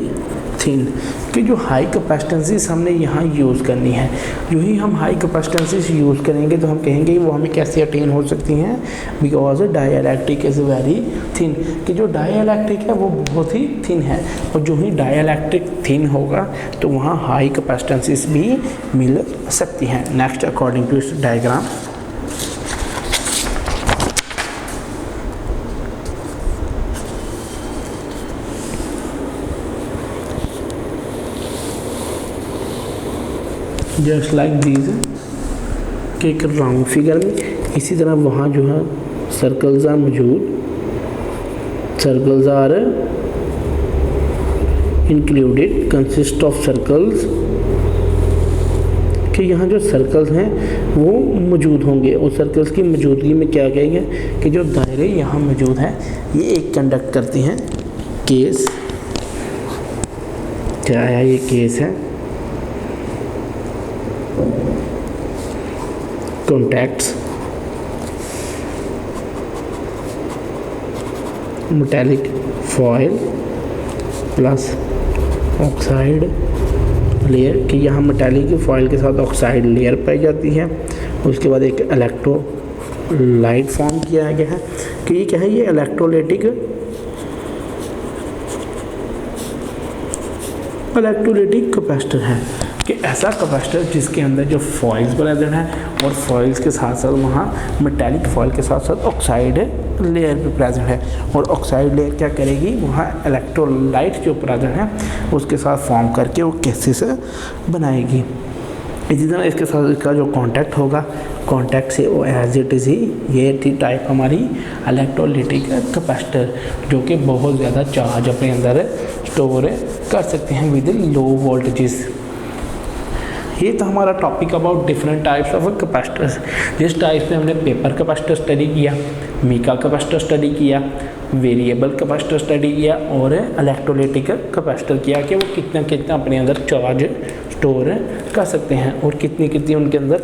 thin, कि जो हाई कैपेसिटेंसीज हमने यहाँ यूज़ करनी है, जो ही हम हाई कैपेसिटेंसीज यूज़ करेंगे तो हम कहेंगे वो हमें कैसे अटेन हो सकती हैं, because dielectric is very thin, कि जो डाइलेक्ट्रिक है वो बहुत ही थिन है, और जो ही डाइलेक्ट्रिक थिन होगा तो वहाँ हाई कैपेसिटेंसीज भी मिल सकती हैं। नेक्स्ट, अकॉर्डिंग टू इस डायग्राम, जस्ट लाइक दीज, कि एक राउंड फिगर में इसी तरह वहाँ जो है सर्कल्स आर मौजूद, circles are included, consist of circles, कि यहाँ जो सर्कल्स हैं वो मौजूद होंगे, और सर्कल्स की मौजूदगी में क्या कहेंगे कि जो दायरे यहाँ मौजूद हैं ये एक कंडक्ट करती हैं केस, क्या है ये केस है, contacts metallic foil plus oxide layer, कि यहाँ मेटालिक फॉयल के साथ ऑक्साइड लेयर पाई जाती है। उसके बाद एक इलेक्ट्रोलाइट फॉर्म किया गया है, कि ये क्या है, ये इलेक्ट्रोलाइटिक कैपेसिटर है। कि ऐसा कैपेसिटर जिसके अंदर जो फॉइल्स प्रेजेंट है और फॉइल्स के साथ साथ वहाँ मेटेलिक फॉइल के साथ साथ ऑक्साइड लेयर भी प्रेजेंट है, और ऑक्साइड लेयर क्या करेगी, वहाँ इलेक्ट्रोलाइट जो प्रेजेंट है उसके साथ फॉर्म करके वो केसेस बनाएगी। इसी तरह इसके साथ इसका जो कांटेक्ट होगा, कांटेक्ट से वो एज इट इज़ ही ये थी टाइप हमारी इलेक्ट्रोलाइटिक कैपेसिटर, जो कि बहुत ज़्यादा चार्ज अपने अंदर स्टोर कर सकते हैं विद लो वोल्टेजेस। ये था हमारा topic about different types of capacitors. जिस टाइप में हमने पेपर कैपेसिटर स्टडी किया, मीका कैपेसिटर स्टडी किया, वेरिएबल कैपेसिटर स्टडी किया और इलेक्ट्रोलाइटिक कैपेसिटर किया कि वो कितना कितना अपने अंदर चार्ज स्टोर कर सकते हैं और कितनी कितनी उनके अंदर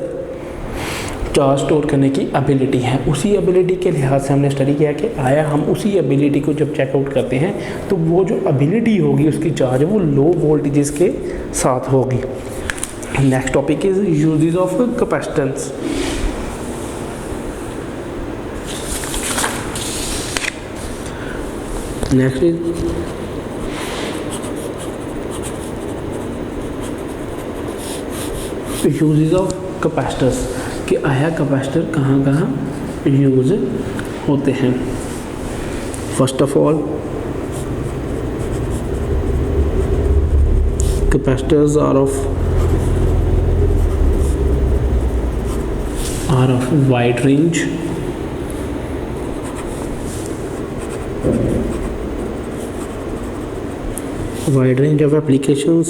चार्ज स्टोर करने की एबिलिटी है। उसी एबिलिटी के लिहाज से हमने स्टडी किया कि आया हम उसी एबिलिटी को जब चेकआउट करते हैं तो वो जो एबिलिटी होगी उसकी चार्ज वो लो वोल्टेजेस के साथ होगी। Next topic is uses of capacitance. Next is uses of capacitors कि आया कैपेसिटर कहाँ कहाँ यूज होते हैं। First of all capacitors are of wide range, of applications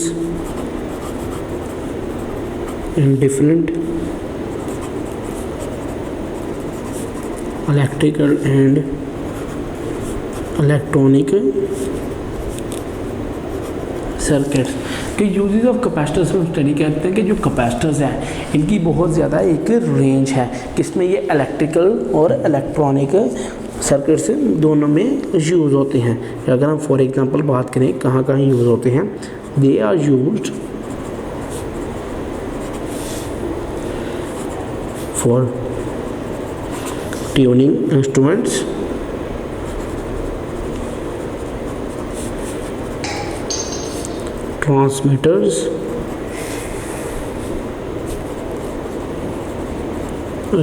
in different electrical and electronic circuits के यूजेस ऑफ कैपेसिटर्स में स्टडी करते हैं कि जो कैपेसिटर्स हैं इनकी बहुत ज़्यादा एक रेंज है, किसमें ये इलेक्ट्रिकल और इलेक्ट्रॉनिक सर्किट्स दोनों में यूज़ होते हैं। अगर हम फॉर एग्जांपल बात करें कहाँ कहाँ यूज़ होते हैं, they are used for tuning instruments, transmitters,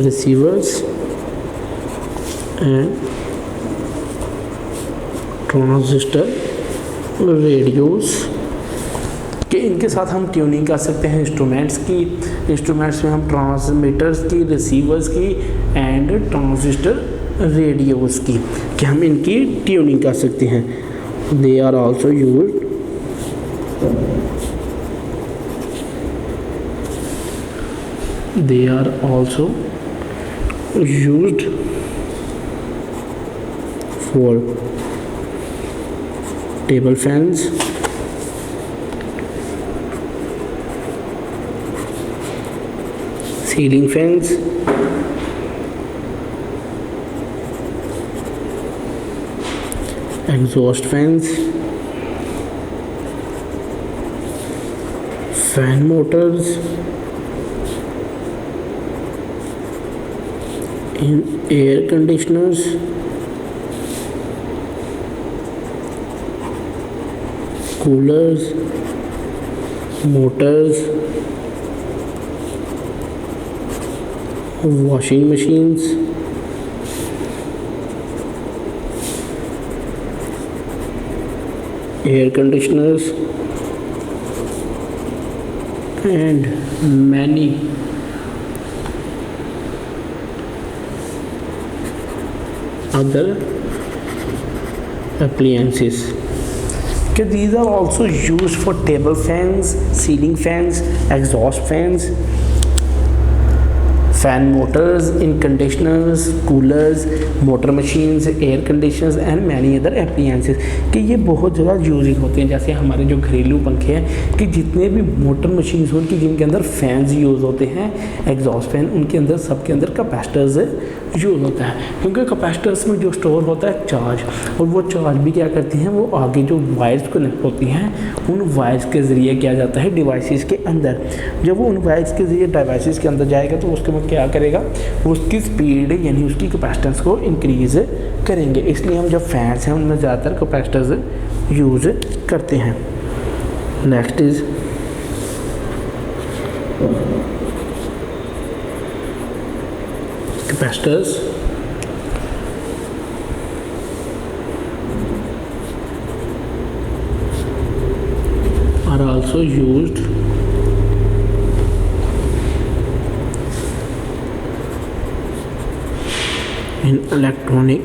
receivers and transistor radios कि इनके साथ हम ट्यूनिंग कर सकते हैं इंस्ट्रूमेंट्स की। इंस्ट्रूमेंट्स में हम ट्रांसमीटर्स की, रिसीवर्स की एंड ट्रांजिस्टर रेडियोस की कि हम इनकी ट्यूनिंग कर सकते हैं। They are also used they are also used for table fans, ceiling fans, exhaust fans, fan motors, in air conditioners, coolers, motors, washing machines, air conditioners and many other appliances. Okay, these are also used for table fans, ceiling fans, exhaust fans, fan motors, in conditioners, coolers, motor machines, air conditioners and many other appliances कि ये बहुत ज़्यादा यूज होते हैं। जैसे हमारे जो घरेलू पंखे हैं कि जितने भी मोटर मशीन्स हो उनकी जिनके अंदर फैंस यूज़ होते हैं, एग्जॉस्ट फैन, उनके अंदर सबके अंदर कैपेसिटर्स यूज़ होता है, क्योंकि कैपेसिटर्स में जो स्टोर होता है चार्ज, और वो चार्ज भी क्या करती हैं, वो आगे जो वायर्स कनेक्ट होती हैं उन वायर्स के ज़रिए किया जाता है डिवाइसेस के अंदर। जब वो उन वायर्स के ज़रिए डिवाइसेस के अंदर जाएगा तो उसके बाद क्या करेगा, उसकी स्पीड यानी उसकी कैपेसिटेंस को इंक्रीज़ करेंगे। इसलिए हम जब फैंस हैं उनमें ज़्यादातर कैपेसिटर्स यूज़ करते हैं। Next is capacitors are also used in electronic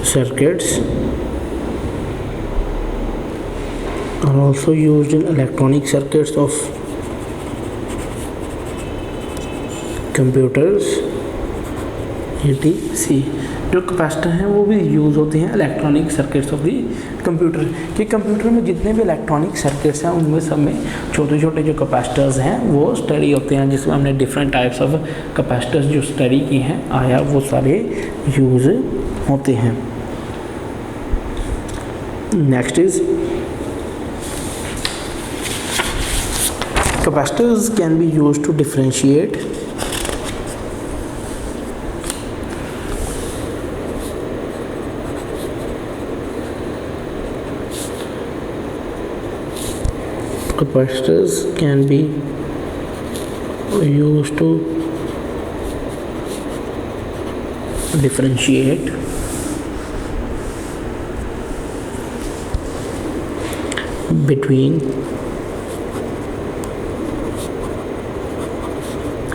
circuits, are also used in electronic circuits of computers etc. जो कैपेसिटर हैं वो भी यूज़ होते हैं electronic circuits of the computer कि कंप्यूटर में जितने भी इलेक्ट्रॉनिक सर्किट्स हैं उनमें सब में छोटे छोटे जो कैपेसिटर्स हैं वो स्टडी होते हैं, जिसमें हमने डिफरेंट टाइप्स ऑफ कैपेसिटर्स जो स्टडी की हैं आया वो सारे यूज़ होते हैं. Next is capacitors can be used to differentiate capacitors can be used to differentiate between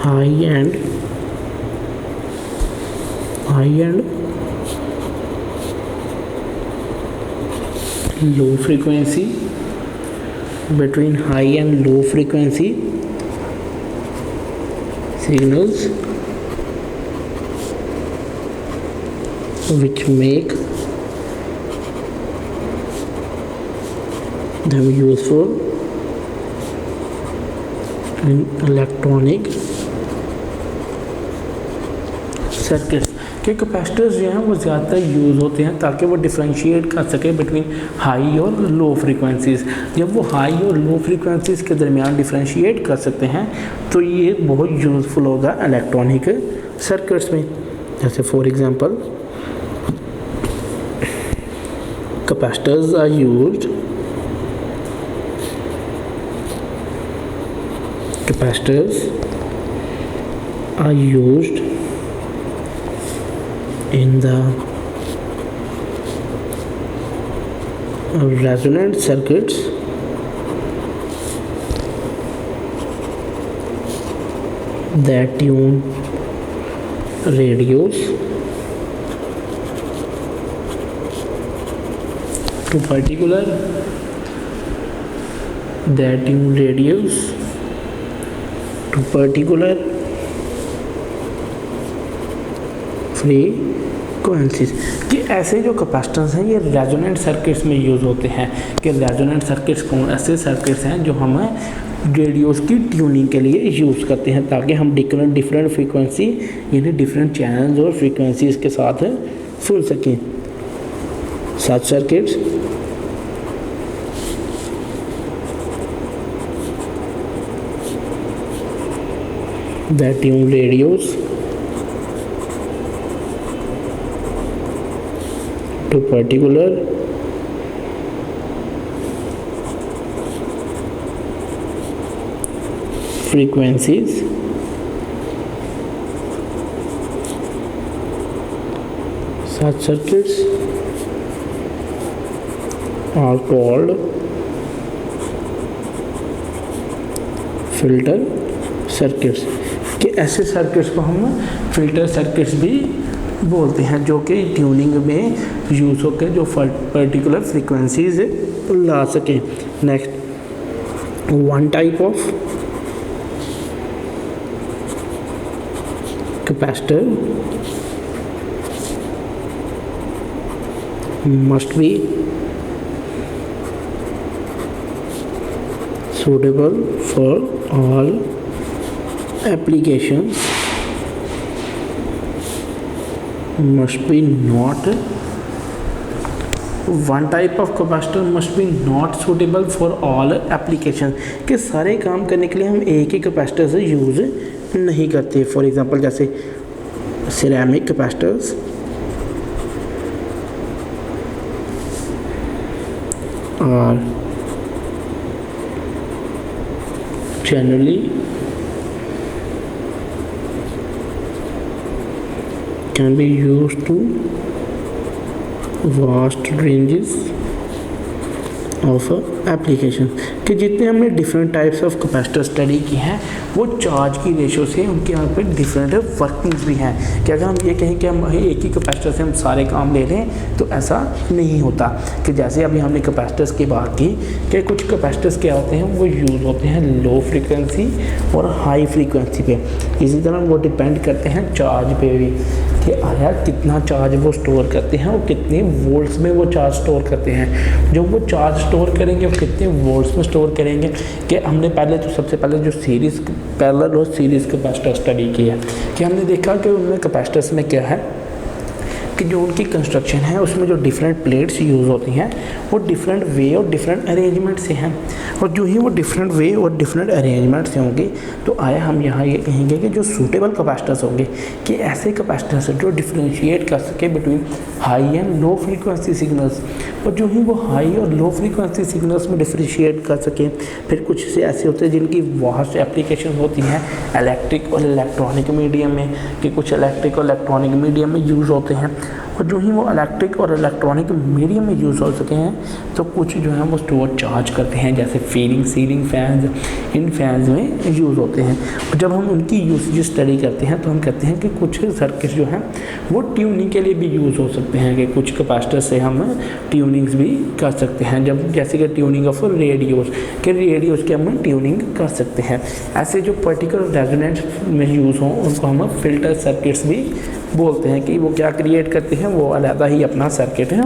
high and low frequency, between high and low frequency signals, which make them useful in electronic circuits के कैपेसिटर्स जो हैं वो ज़्यादातर यूज़ होते हैं ताकि वो डिफरेंशिएट कर सके बिटवीन हाई और लो फ्रीक्वेंसीज़. जब वो हाई और लो फ्रीक्वेंसीज़ के दरमियान डिफरेंशिएट कर सकते हैं तो ये बहुत यूज़फुल होगा इलेक्ट्रॉनिक सर्किट्स में. जैसे for example capacitors are used in the resonant circuits that tune radios to particular frequencies कि ऐसे जो कैपेसिटर्स हैं ये रेजोनेंट सर्किट्स में यूज़ होते हैं. कि रेजोनेंट सर्किट्स कौन ऐसे सर्किट्स हैं जो हम रेडियोस की ट्यूनिंग के लिए यूज़ करते हैं ताकि हम डिफरेंट फ्रीक्वेंसी यानी डिफरेंट चैनल्स और फ्रीक्वेंसीज के साथ सुन सकें. सच circuits that tune radios to particular frequencies such circuits are called filter circuits. कि ऐसे सर्किट्स को हम फिल्टर सर्किट्स भी बोलते हैं जो कि ट्यूनिंग में यूज़ होकर जो पर्टिकुलर फ्रीक्वेंसीज ला सकें. Next one type of capacitor must be suitable for all applications, must be not one type of capacitor must be not suitable for all applications. कि सारे काम करने के लिए हम एक ही कैपेसिटर से यूज़ नहीं करते. फॉर एग्जांपल जैसे सिरेमिक कैपेसिटर्स और generally can be used to vast ranges of application कि जितने हमने different types of capacitor study की हैं वो चार्ज की रेशो से उनके यहाँ पे डिफरेंट वर्किंग्स भी हैं कि अगर हम ये कहें कि हम एक ही कैपेसिटर से हम सारे काम ले लें तो ऐसा नहीं होता कि जैसे अभी हमने कैपेसिटर्स की बात की कि कुछ कैपेसिटर्स क्या होते हैं वो यूज़ होते हैं लो फ्रीक्वेंसी और हाई फ्रीक्वेंसी पे। इसी तरह वो डिपेंड करते हैं चार्ज पे भी कि आया कितना चार्ज वो स्टोर करते हैं और कितने वोल्ट्स में वो चार्ज स्टोर करते हैं। जब वो चार्ज स्टोर करेंगे वो कितने वोल्ट्स में स्टोर करेंगे कि हमने पहले तो सबसे पहले जो सीरीज़ पैरेलल और सीरीज़ कैपेसिटर स्टडी की है कि हमने देखा कि उनमें कैपेसिटर्स में क्या है कि जो उनकी कंस्ट्रक्शन है उसमें जो डिफरेंट प्लेट्स यूज़ होती हैं वो डिफरेंट वे और डिफरेंट अरेंजमेंट से हैं और जो ही वो डिफरेंट वे और डिफरेंट अरेंजमेंट से होंगे तो आया हम यहाँ ये कहेंगे कि जो सूटेबल कैपेसिटर्स होंगे कि ऐसे कैपेसिटर्स जो डिफ्रेंशिएट कर सके between high and low frequency signals और जो ही वो हाई और लो फ्रीक्वेंसी सिग्नल्स में डिफ्रेंशिएट कर सके। फिर कुछ से ऐसे होते हैं जिनकी वास्ट एप्लीकेशन होती हैं इलेक्ट्रिक और इलेक्ट्रॉनिक मीडियम में कि कुछ इलेक्ट्रिक और इलेक्ट्रॉनिक मीडियम में यूज़ होते हैं और जो ही वो इलेक्ट्रिक और इलेक्ट्रॉनिक मीडियम में यूज़ हो सके हैं तो कुछ जो है वो स्टोर चार्ज करते हैं जैसे फीलिंग सीलिंग फैंस इन फैंस में यूज़ होते हैं। और जब हम उनकी यूसेज स्टडी करते हैं तो हम कहते हैं कि कुछ सर्किट जो हैं वो ट्यूनिंग के लिए भी यूज़ हो सकते हैं कि कुछ कैपेसिटर से हम ट्यूनिंग्स भी कर सकते हैं जब जैसे कि ट्यूनिंग ऑफ रेडियोस के रेडियोस की हम ट्यूनिंग कर सकते हैं। ऐसे जो पर्टिकुलर रेजोनेंस में यूज़ हों उनको हम फिल्टर सर्किट्स भी बोलते हैं कि वो क्या क्रिएट करते हैं वो अलग ही अपना सर्किट है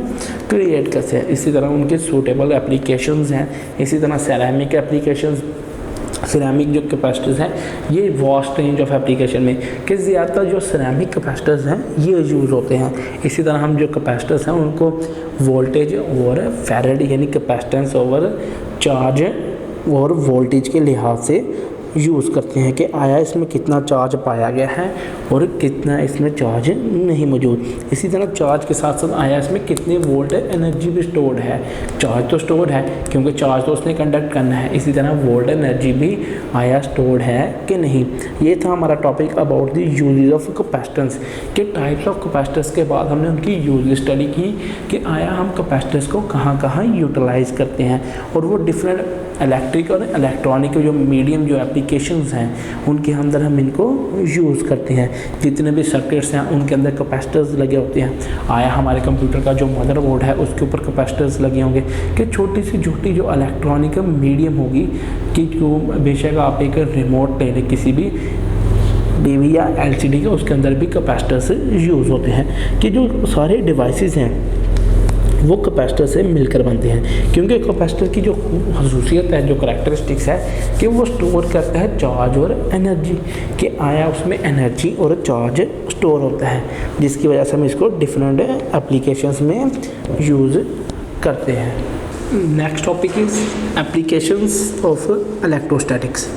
क्रिएट करते हैं। इसी तरह उनके सूटेबल एप्लीकेशंस हैं। इसी तरह सेरामिक एप्लीकेशंस सिरेमिक जो कैपेसिटर्स हैं ये वास्ट रेंज ऑफ एप्लीकेशन में कि ज़्यादातर जो सिरेमिक कैपेसिटर्स हैं ये यूज़ होते हैं। इसी तरह हम जो कैपेसिटर्स हैं उनको वोल्टेज और फैराडे यानी कैपेसिटेंस ओवर चार्ज और वोल्टेज के लिहाज से यूज़ करते हैं कि आया इसमें कितना चार्ज पाया गया है और कितना इसमें चार्ज नहीं मौजूद। इसी तरह चार्ज के साथ साथ आया इसमें कितने वोल्ट एनर्जी भी स्टोर्ड है। चार्ज तो स्टोर्ड है क्योंकि चार्ज तो उसने कंडक्ट करना है। इसी तरह वोल्ट एनर्जी भी आया स्टोर्ड है कि नहीं। ये था हमारा topic about the uses of capacitance के टाइप्स ऑफ कैपेसिटर्स के बाद हमने उनकी यूज स्टडी की कि आया हम कैपेसिटर्स को कहाँ कहाँ यूटिलाइज करते हैं और वो डिफरेंट इलेक्ट्रिक और इलेक्ट्रॉनिक जो मीडियम जो एप्लीकेशंस हैं उनके अंदर हम इनको यूज़ करते हैं। जितने भी सर्किट्स हैं उनके अंदर कैपेसिटर्स लगे होते हैं। आया हमारे कंप्यूटर का जो मदरबोर्ड है उसके ऊपर कैपेसिटर्स लगे होंगे कि छोटी सी छोटी जो इलेक्ट्रॉनिक मीडियम होगी कि जो बेशक आप एक रिमोट ले लें किसी भी टीवी या एलसीडी का उसके अंदर भी कैपेसिटर्स यूज़ होते हैं कि जो सारे डिवाइसेस हैं वो कैपेसिटर से मिलकर बनते हैं क्योंकि कैपेसिटर की जो खसूसियत है जो करैक्टरिस्टिक्स है कि वो स्टोर करता है चार्ज और एनर्जी कि आया उसमें एनर्जी और चार्ज स्टोर होता है जिसकी वजह से हम इसको डिफरेंट एप्लीकेशंस में यूज़ करते हैं। Next topic is applications of electrostatics.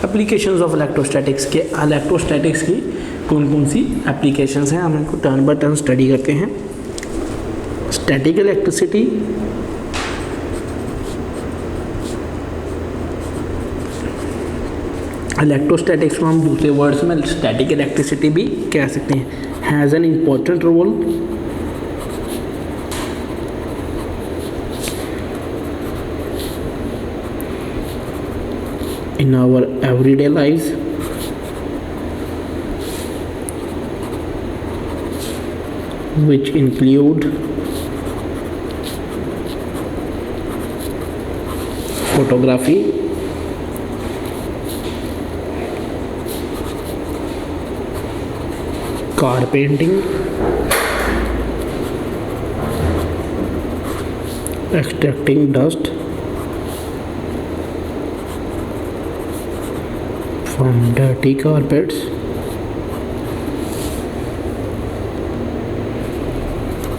Applications of electrostatics के इलेक्ट्रोस्टैटिक्स की कौन कौन सी एप्लीकेशंस हैं हम इनको टर्न बाय टर्न स्टडी करते हैं। स्टैटिक इलेक्ट्रिसिटी, इलेक्ट्रोस्टैटिक्स को हम दूसरे वर्ड्स में स्टैटिक इलेक्ट्रिसिटी भी कह सकते हैं। Has an important role in our everyday lives, which include photography, car painting, extracting dust from dirty carpets,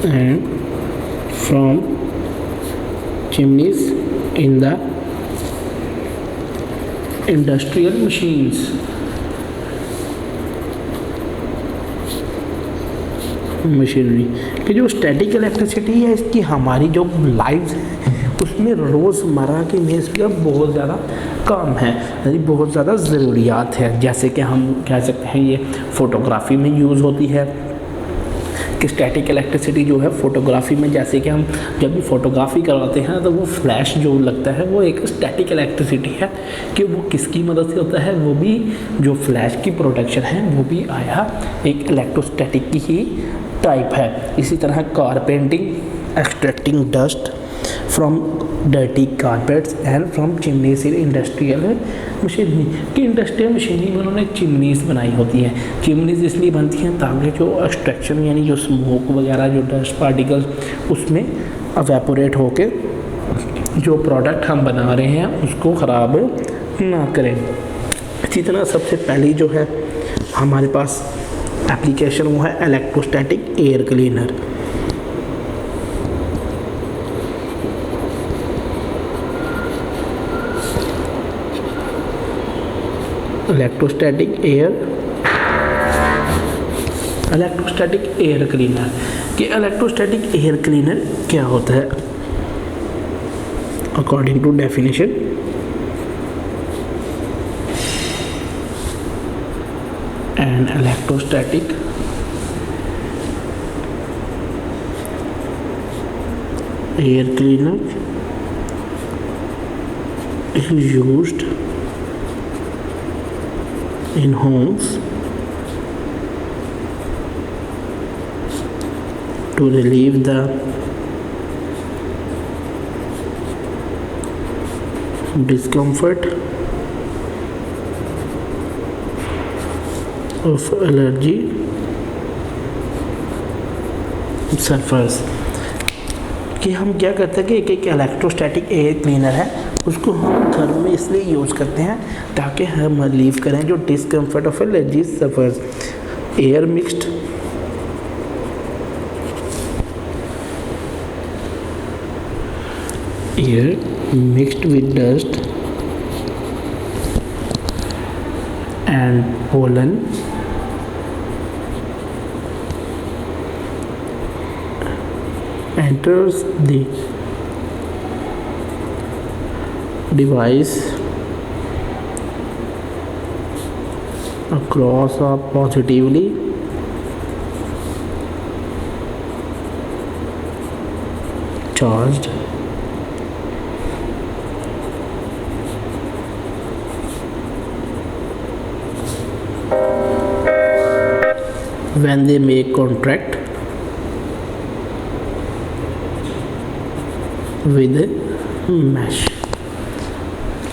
and from chimneys in the industrial machines. Machinery कि जो स्टैटिक इलेक्ट्रिसिटी है इसकी हमारी जो लाइफ है उसमें रोज़मर्रा की बेस पर बहुत ज़्यादा काम है, यानी बहुत ज़्यादा ज़रूरियात है। जैसे कि हम कह सकते हैं ये फ़ोटोग्राफी में यूज़ होती है कि स्टैटिक इलेक्ट्रिसिटी जो है फ़ोटोग्राफी में, जैसे कि हम जब भी फ़ोटोग्राफी करवाते हैं तो वो फ्लैश जो लगता है वो एक स्टैटिक इलेक्ट्रिसिटी है कि वो किसकी मदद से होता है, वो भी जो फ्लैश की प्रोडक्शन है वो भी आया एक इलेक्ट्रोस्टैटिक की ही टाइप है। इसी तरह carpentry, extracting dust from dirty carpets and from chimneys in industrial machinery कि इंडस्ट्रियल मशीनरी में उन्होंने चिमनीज बनाई होती हैं। चिमनीज इसलिए बनती हैं ताकि जो एक्सट्रैक्शन यानी जो स्मोक वगैरह जो डस्ट पार्टिकल्स उसमें अवेपोरेट होके जो प्रोडक्ट हम बना रहे हैं उसको ख़राब ना करें। इसी तरह सबसे पहली जो है हमारे पास एप्लीकेशन वो है electrostatic air cleaner. Electrostatic air cleaner कि इलेक्ट्रोस्टैटिक एयर क्लीनर क्या होता है? According to definition, an electrostatic air cleaner is used in homes to relieve the discomfort of allergy sufferers कि हम क्या करते हैं कि एक इलेक्ट्रोस्टैटिक एयर क्लीनर है उसको हम घर में इसलिए यूज़ करते हैं ताकि हम रिलीव करें जो discomfort of allergy suffers. Air mixed with dust and pollen enters the device across a positively charged when they make contact with mesh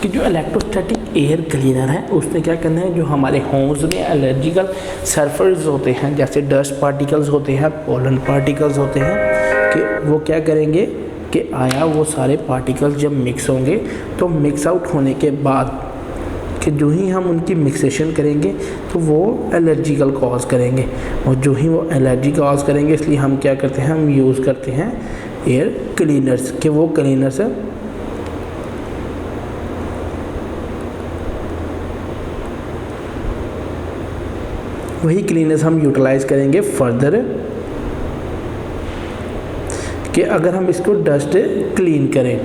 कि जो इलेक्ट्रोस्टैटिक एयर क्लीनर है उसने क्या करना है जो हमारे होम्स में एलर्जिकल सरफेस होते हैं जैसे डस्ट पार्टिकल्स होते हैं, पोलन पार्टिकल्स होते हैं कि वो क्या करेंगे कि आया वो सारे पार्टिकल्स जब मिक्स होंगे तो मिक्स आउट होने के बाद कि जो ही हम उनकी मिक्सेशन करेंगे तो वो एलर्जिकल कॉज करेंगे और जो ही वो एलर्जी कॉज करेंगे इसलिए हम क्या करते हैं हम यूज़ करते हैं एयर क्लीनर्स के वो क्लीनर्स वही क्लीनर्स हम यूटिलाइज करेंगे फर्दर कि अगर हम इसको डस्ट क्लीन करें।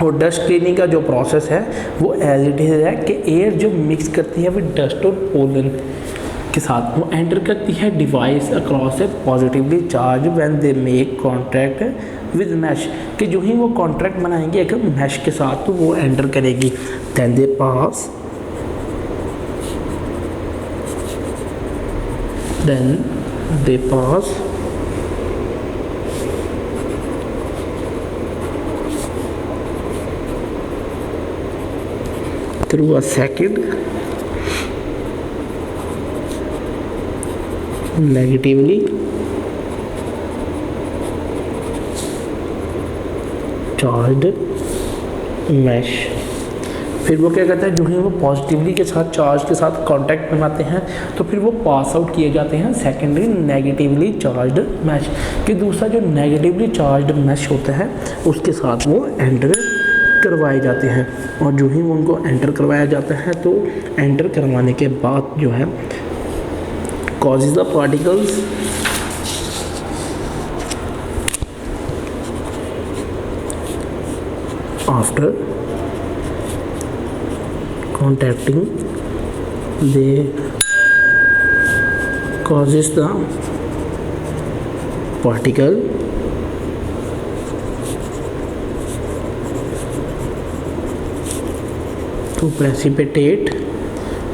और डस्ट क्लीनिंग का जो प्रोसेस है वो एज इट इज़ है कि एयर जो मिक्स करती है वो डस्ट और पोलन के साथ वो एंटर करती है device across a positively charge when they make contact with mesh कि जो ही वो कॉन्ट्रैक्ट बनाएंगे एक मैश के साथ तो वो एंटर करेगी। Then they pass through a second negatively charged mesh. फिर वो क्या करता है जो ही वो पॉजिटिवली के साथ चार्ज के साथ कांटेक्ट बनाते हैं तो फिर वो पास आउट किए जाते हैं सेकेंडरी नेगेटिवली चार्ज्ड मैश कि दूसरा जो नेगेटिवली चार्ज्ड मैश होता है उसके साथ वो एंटर करवाए जाते हैं। और जो ही वो उनको एंटर करवाया जाता है तो एंटर करवाने के बाद जो है causes the particles after contacting they causes the particle to precipitate.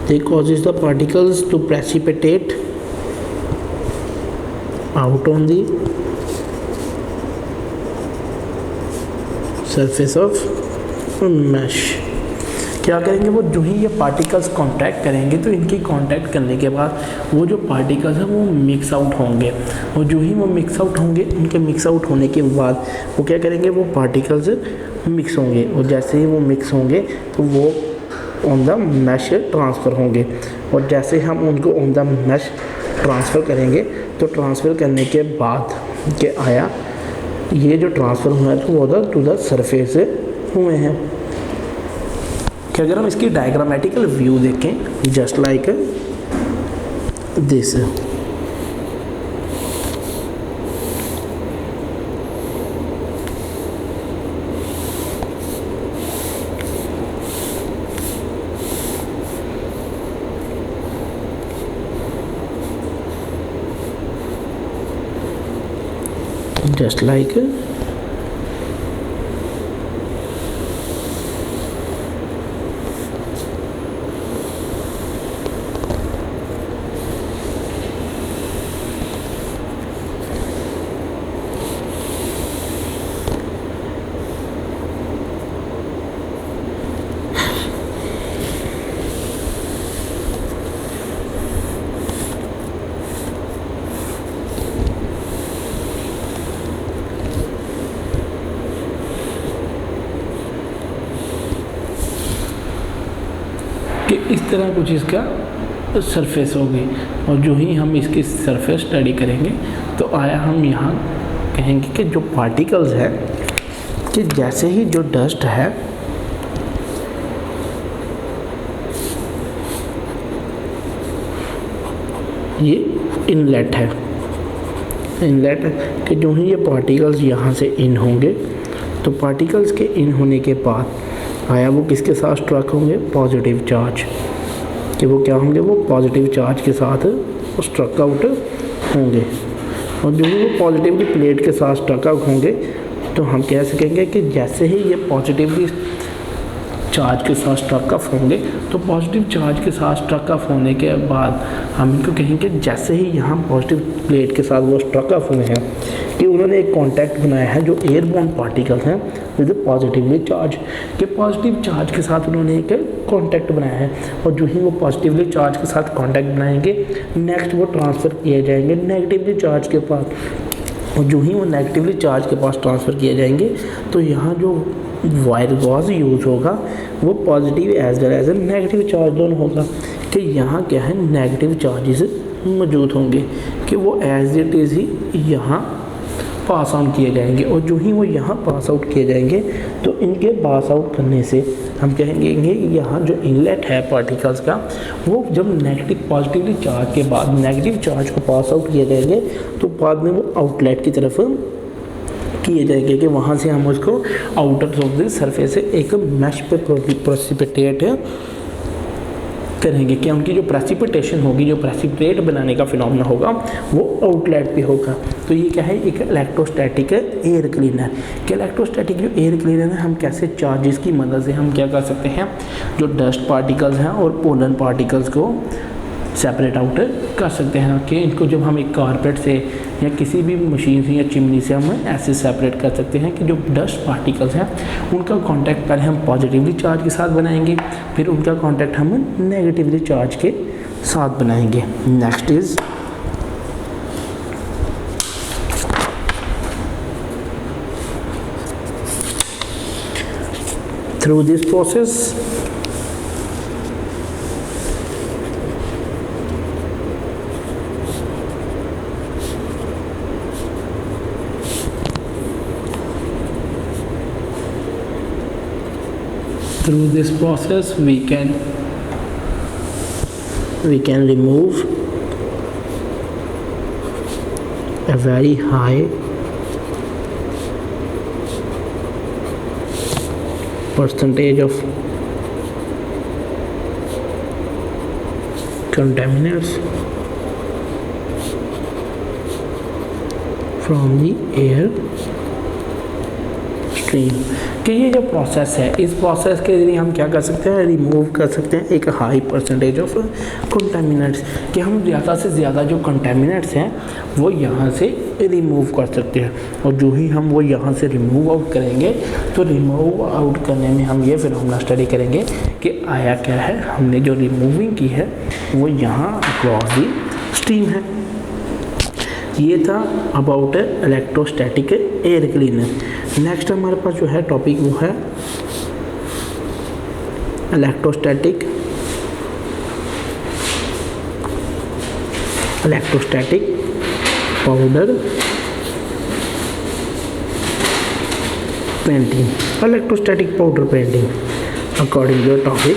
They causes the particles to precipitate out on the surface of mesh. क्या करेंगे वो, जो ही ये पार्टिकल्स कांटेक्ट करेंगे तो इनकी कांटेक्ट करने के बाद वो जो पार्टिकल्स हैं वो मिक्स आउट होंगे, और जो ही वो मिक्स आउट होंगे, उनके मिक्स आउट होने के बाद वो क्या करेंगे, वो पार्टिकल्स मिक्स होंगे, और जैसे ही वो मिक्स होंगे तो वो ऑन द मैश ट्रांसफ़र होंगे, और जैसे हम उनको ऑन द मैश ट्रांसफ़र करेंगे तो ट्रांसफ़र करने के बाद के आया ये जो ट्रांसफ़र हुआ है तो वो टू द सरफेस हुए हैं। कि अगर हम इसकी डायग्रामेटिकल व्यू देखें just like this, just like कि इस तरह कुछ इसका सरफेस होगी, और जो ही हम इसकी सरफेस स्टडी करेंगे तो आया हम यहाँ कहेंगे कि जो पार्टिकल्स है कि जैसे ही जो डस्ट है ये इनलेट है, इनलेट कि जो ही ये पार्टिकल्स यहाँ से इन होंगे तो पार्टिकल्स के इन होने के बाद आया वो किसके साथ स्ट्रक होंगे, पॉजिटिव चार्ज, कि वो क्या होंगे, वो पॉजिटिव चार्ज के साथ स्ट्रक आउट होंगे, और जो ही वो पॉजिटिवली प्लेट के साथ स्ट्रक आउट होंगे तो हम कह सकेंगे कि जैसे ही ये पॉजिटिवली चार्ज के साथ स्ट्रक ऑफ होंगे तो पॉजिटिव चार्ज के साथ स्ट्रक ऑफ होने के बाद हम इनको कहेंगे जैसे ही यहाँ पॉजिटिव प्लेट के साथ वो स्ट्रक ऑफ हुए हैं कि उन्होंने एक कांटेक्ट बनाया है जो एयरबोर्न पार्टिकल्स हैं विद पॉजिटिवली चार्ज, कि पॉजिटिव चार्ज के साथ उन्होंने एक कांटेक्ट बनाया है, और जो ही वो पॉजिटिवली चार्ज के साथ कांटेक्ट बनाएंगे नेक्स्ट वो ट्रांसफ़र किए जाएंगे नेगेटिवली चार्ज के पास, और जो ही वो नेगेटिवली चार्ज के पास ट्रांसफ़र किए जाएंगे तो यहाँ जो वायर गॉज यूज़ होगा वो positive as well as negative charge दोनों होगा, कि यहाँ क्या है नेगेटिव चार्जेस मौजूद होंगे कि वो एज इट इज़ ही यहाँ पास आउट किए जाएंगे, और जो ही वो यहाँ पास आउट किए जाएंगे तो इनके पास आउट करने से हम कहेंगे यहाँ जो इनलेट है पार्टिकल्स का वो जब नेगेटिव पॉजिटिवली चार्ज के बाद नेगेटिव चार्ज को पास आउट किए जाएंगे तो बाद में वो आउटलेट की तरफ किए जाएंगे, कि वहाँ से हम उसको आउटर ऑफ द सरफेस से एक मैश पे प्रेसिपिटेट करेंगे, कि उनकी जो प्रेसिपिटेशन होगी, जो प्रेसिपिटेट बनाने का फिनोमेना होगा वो आउटलेट पे होगा। तो ये क्या है, एक इलेक्ट्रोस्टैटिक एयर क्लीनर, कि इलेक्ट्रोस्टैटिक जो एयर क्लीनर है हम कैसे चार्जेस की मदद से हम क्या कर सकते हैं, जो डस्ट पार्टिकल्स हैं और पोलन पार्टिकल्स को सेपरेट आउट कर सकते हैं, कि इनको जब हम एक कारपेट से या किसी भी मशीन से या चिमनी से हम ऐसे सेपरेट कर सकते हैं कि जो डस्ट पार्टिकल्स हैं उनका कांटेक्ट पहले हम पॉजिटिवली चार्ज के साथ बनाएंगे, फिर उनका कांटेक्ट हम नेगेटिवली चार्ज के साथ बनाएंगे। Next is through this process through this process we can remove a very high percentage of contaminants from the air stream। कि ये जो प्रोसेस है, इस प्रोसेस के जरिए हम क्या कर सकते हैं, रिमूव कर सकते हैं एक हाई परसेंटेज ऑफ कंटामिनेंट्स, कि हम ज़्यादा से ज़्यादा जो कंटामिनेंट्स हैं वो यहाँ से रिमूव कर सकते हैं। और जो ही हम वो यहाँ से रिमूव आउट करेंगे, तो रिमूव आउट करने में हम ये फिनोमेना स्टडी करेंगे कि आया क्या है, हमने जो रिमूविंग की है वो यहाँ अक्रॉस दी स्ट्रीम है। ये था about electrostatic air cleaner. Next हमारे पास जो है टॉपिक वो है electrostatic powder painting. Electrostatic powder painting according to topic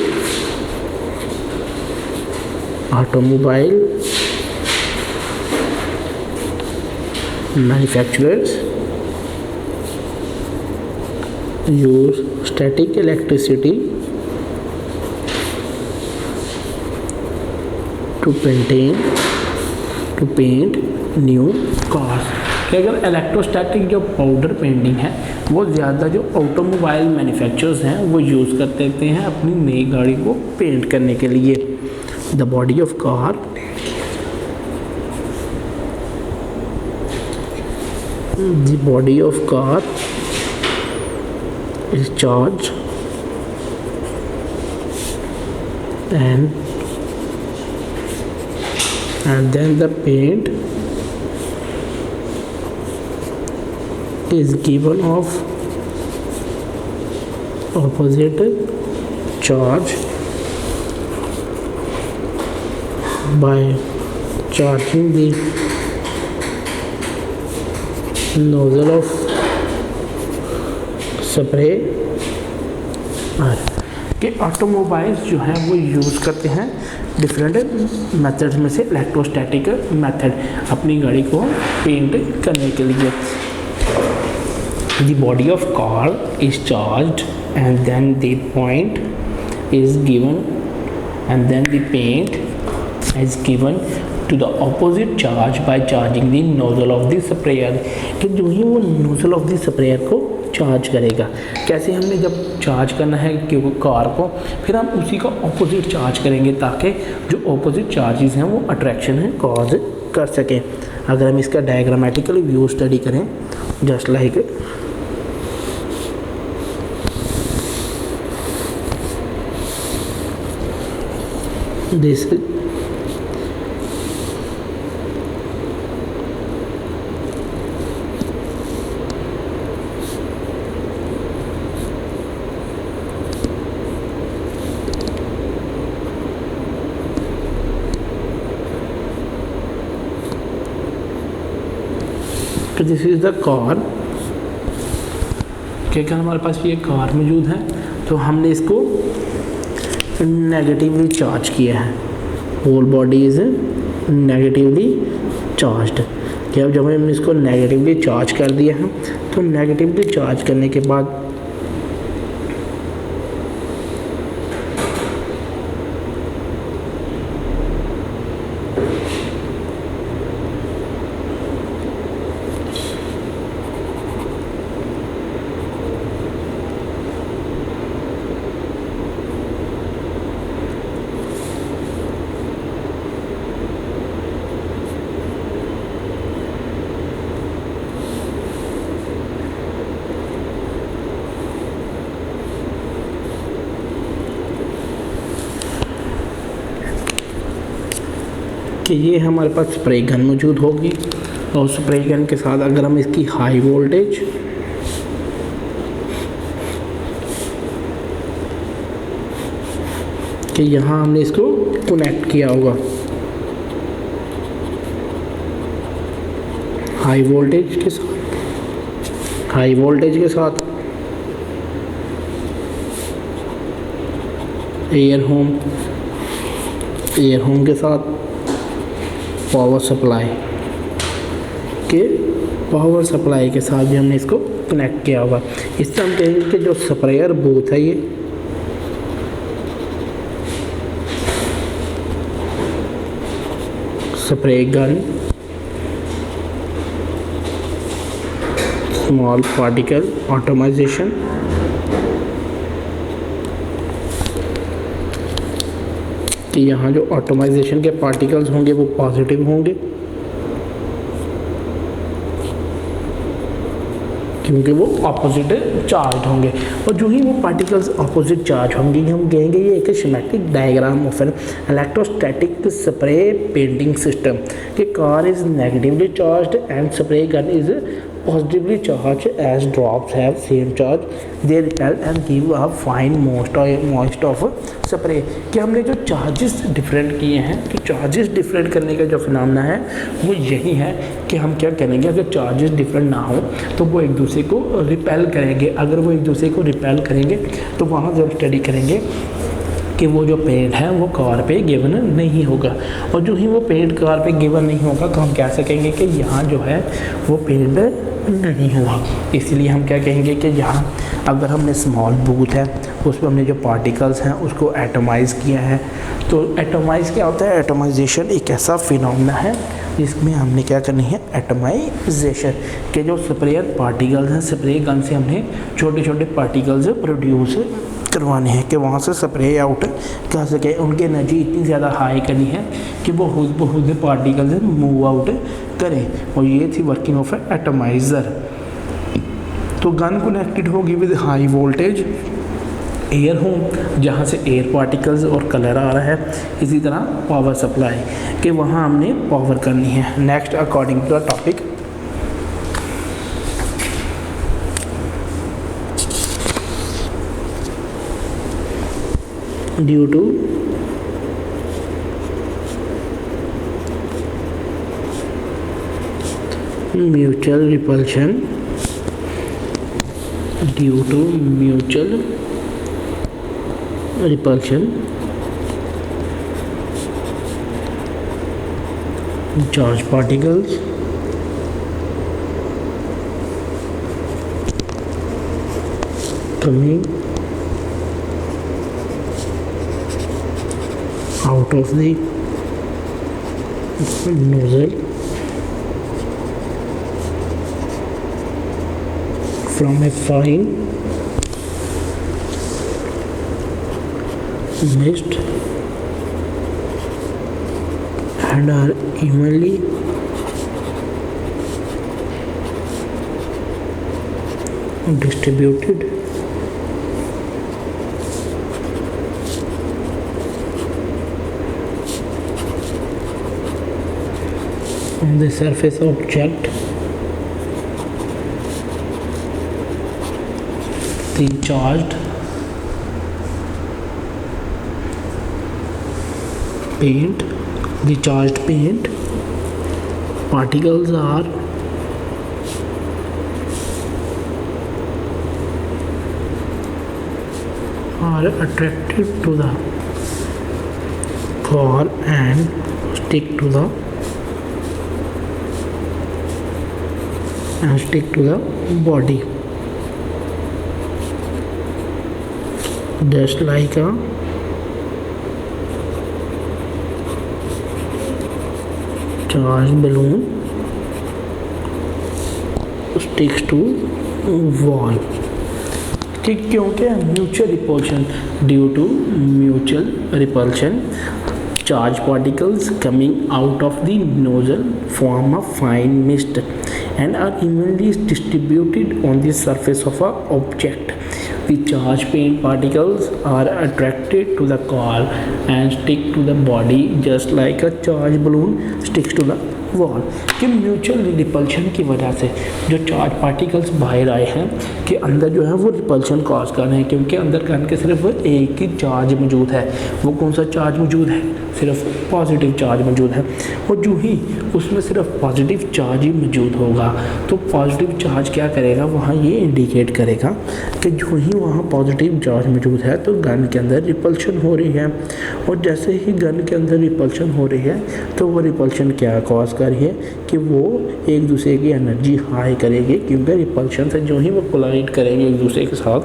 automobile manufacturers use static electricity to paint new cars। कि अगर इलेक्ट्रोस्टैटिक जो पाउडर पेंटिंग है वो ज़्यादा जो ऑटोमोबाइल मैन्युफैक्चरर्स हैं वो यूज़ करते हैं अपनी नई गाड़ी को पेंट करने के लिए। The body of car the body of car is charged and then the paint is given of opposite charge by charging the nozzle of spray. कि ऑटोमोबाइल्स जो हैं वो यूज़ करते हैं डिफरेंट मेथड्स में से इलेक्ट्रोस्टैटिक मेथड अपनी गाड़ी को पेंट करने के लिए। The body of car is charged and then the point is given and then the paint is given to the opposite charge by charging the nozzle of the sprayer। कि जो ही वो nozzle of the sprayer को चार्ज करेगा, कैसे हमने जब चार्ज करना है कि कार को, फिर हम उसी का ऑपोजिट चार्ज करेंगे ताकि जो ऑपोजिट चार्जेस हैं वो अट्रैक्शन है कॉज कर सकें। अगर हम इसका डायग्रामेटिकल व्यू स्टडी करें just like this this is the car. क्या हमारे पास ये कार मौजूद है, तो हमने इसको नेगेटिवली चार्ज किया है। Whole body is negatively charged. कि अब जब हमने इसको नेगेटिवली चार्ज कर दिया है, तो नेगेटिवली चार्ज करने के बाद कि ये हमारे पास स्प्रे गन मौजूद होगी, और स्प्रे गन के साथ अगर हम इसकी हाई वोल्टेज कि यहाँ हमने इसको कनेक्ट किया होगा हाई वोल्टेज के साथ एयर होम के साथ पावर सप्लाई के साथ भी हमने इसको कनेक्ट किया हुआ। इससे हम कहेंगे कि जो स्प्रेयर बूथ है ये spray gun small particle automisation, कि यहाँ जो ऑटोमाइजेशन के पार्टिकल्स होंगे वो पॉजिटिव होंगे क्योंकि वो ऑपोजिट चार्ज होंगे। और जो ही वो पार्टिकल्स ऑपोजिट चार्ज होंगे हम कहेंगे ये एक schematic diagram of an electrostatic spray painting system कि car is negatively charged and spray gun is positively charged as drops have same charge, they repel and give a fine moist of spray। कि हमने जो चार्जेस डिफरेंट किए हैं तो चार्जेस डिफरेंट करने का जो फिनोमेना है वो यही है कि हम क्या करेंगे, अगर चार्जेस डिफरेंट ना हो तो वो एक दूसरे को रिपेल करेंगे। अगर वो एक दूसरे को रिपेल करेंगे तो वहाँ जब स्टडी करेंगे कि वो जो पेंट है वो कार पे गिवन नहीं होगा। और जो ही वो पेंट कार पे गिवन नहीं होगा तो हम कह सकेंगे कि यहाँ जो है वो पेंट नहीं हुआ। इसलिए हम क्या कहेंगे कि यहाँ अगर हमने स्मॉल बूथ है उसमें हमने जो पार्टिकल्स हैं उसको एटोमाइज़ किया है। तो एटोमाइज़ क्या होता है, एटोमाइजेशन एक ऐसा फिनोमेना है जिसमें हमने क्या करनी है, एटोमाइजेशन के जो स्प्रेयर पार्टिकल्स हैं स्प्रे गन से हमने छोटे छोटे पार्टिकल्स प्रोड्यूस करवाने हैं कि वहाँ से स्प्रे आउट कर सके। उनकी एनर्जी इतनी ज़्यादा हाई करनी है कि वो खुद ब खुद पार्टिकल्स मूव आउट करें। और ये थी वर्किंग ऑफ एटोमाइज़र। तो गन कनेक्टेड होगी with high voltage air home जहाँ से एयर पार्टिकल्स और कलर आ रहा है। इसी तरह पावर सप्लाई कि वहाँ हमने पावर करनी है। Next according to the topic due to mutual repulsion, due to mutual repulsion charged particles coming out of the nozzle from a fine mist and are evenly distributed on the surface object. The charged paint particles are attracted to the core and stick to the body, just like a charged balloon sticks to wall। ठीक, क्योंकि mutual repulsion, due to mutual repulsion charged particles coming out of the nozzle form a fine mist and are evenly distributed on the surface of an object. The charged paint particles are attracted to the car and stick to the body just like a charged balloon sticks to the wall. कि म्यूचुअल रिपल्शन की वजह से जो चार्ज पार्टिकल्स बाहर आए हैं कि अंदर जो है वो रिपल्शन कॉज कर रहे हैं क्योंकि अंदर गन के सिर्फ एक ही चार्ज मौजूद है। वो कौन सा चार्ज मौजूद है, सिर्फ पॉजिटिव चार्ज मौजूद है। और जो ही उसमें सिर्फ पॉजिटिव चार्ज ही मौजूद होगा तो पॉजिटिव चार्ज क्या करेगा, वहाँ ये इंडिकेट करेगा कि जो ही वहाँ पॉजिटिव चार्ज मौजूद है तो गन के अंदर रिपल्शन हो रही है। और जैसे ही गन के अंदर रिपल्शन हो रही है तो वो रिपल्शन क्या कॉज क्या रही है कि वो एक दूसरे की एनर्जी हाई करेंगे, क्योंकि रिपल्शन से जो ही वो कोलाइड करेंगे एक दूसरे के साथ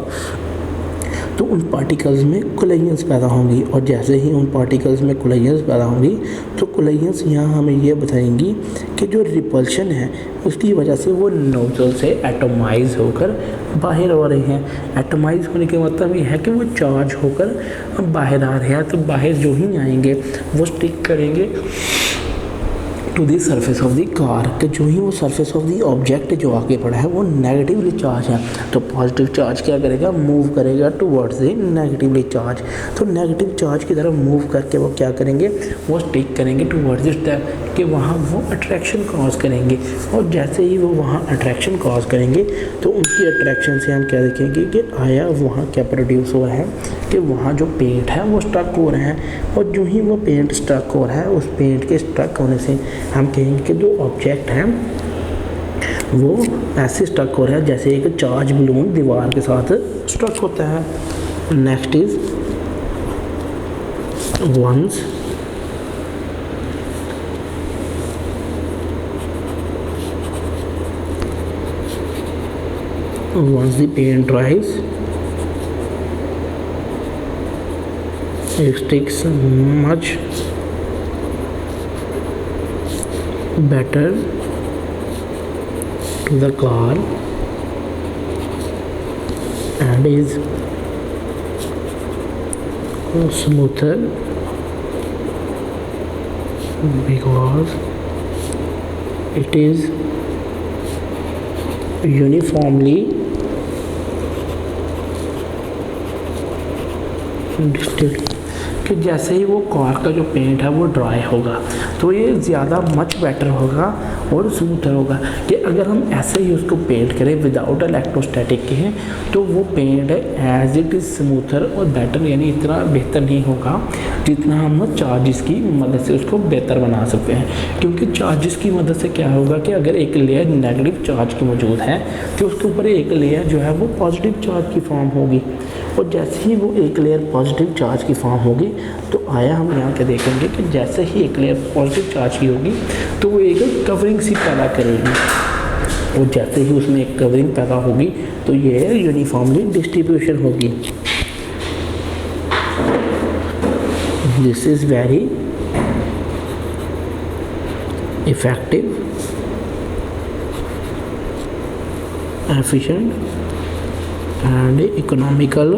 तो उन पार्टिकल्स में कोलिजन्स पैदा होंगी। और जैसे ही उन पार्टिकल्स में कोलिजन्स पैदा होंगी तो कोलिजन्स यहाँ हमें ये बताएंगी कि जो रिपल्शन है उसकी वजह से वो नोजल से एटोमाइज होकर बाहर हो रहे हैं। एटोमाइज होने के मतलब ये है कि वो चार्ज होकर बाहर आ रहे हैं। तो बाहर जो ही आएंगे वो स्टिक करेंगे to the surface of the car, कि जो ही वो सरफेस ऑफ दी ऑब्जेक्ट जो आगे पड़ा है वो नेगेटिवली चार्ज है, तो पॉजिटिव चार्ज क्या करेगा, मूव करेगा टुवर्ड्स दी नेगेटिवली चार्ज। तो नेगेटिव चार्ज की तरफ मूव करके वो क्या करेंगे, वो स्टिक करेंगे टुवर्ड्स दिस स्टेप, कि वहाँ वो अट्रैक्शन कॉज करेंगे। और जैसे ही वो वहाँ अट्रैक्शन कॉज करेंगे तो उनकी अट्रैक्शन से हम क्या देखेंगे कि आया वहाँ क्या प्रोड्यूस हुआ है कि वहाँ जो पेंट है वो स्ट्रक हो रहे हैं। और जो ही वो पेंट स्ट्रक हो रहा है उस पेंट के स्ट्रक होने से हम कहेंगे कि जो ऑब्जेक्ट है वो ऐसे स्ट्रक हो रहा है जैसे एक चार्ज बलून दीवार के साथ स्ट्रक होता है। Next is once the paint dries it sticks much better to the car and is smoother because it is uniformly distilled, कि जैसे ही वो कार का जो पेंट है वो ड्राई होगा तो ये ज़्यादा मच बेटर होगा और स्मूथर होगा। कि अगर हम ऐसे ही उसको पेंट करें विदाउट इलेक्ट्रोस्टैटिक के तो वो paint as it is smoother और बेटर, यानी इतना बेहतर नहीं होगा जितना हम चार्जिस की मदद से उसको बेहतर बना सकते हैं। क्योंकि चार्जिस की मदद से क्या होगा कि अगर एक लेयर नेगेटिव चार्ज की मौजूद है तो उसके ऊपर एक लेयर जो है वो पॉजिटिव चार्ज की फॉर्म होगी। और जैसे ही वो एक लेयर पॉजिटिव चार्ज की फॉर्म होगी तो आया हम यहाँ के देखेंगे कि जैसे ही एक लेयर पॉजिटिव चार्ज की होगी तो वो एक कवरिंग सी पैदा करेगी। और जैसे ही उसमें एक कवरिंग पैदा होगी तो ये यूनिफॉर्मली डिस्ट्रीब्यूशन होगी। This is very effective, efficient and economical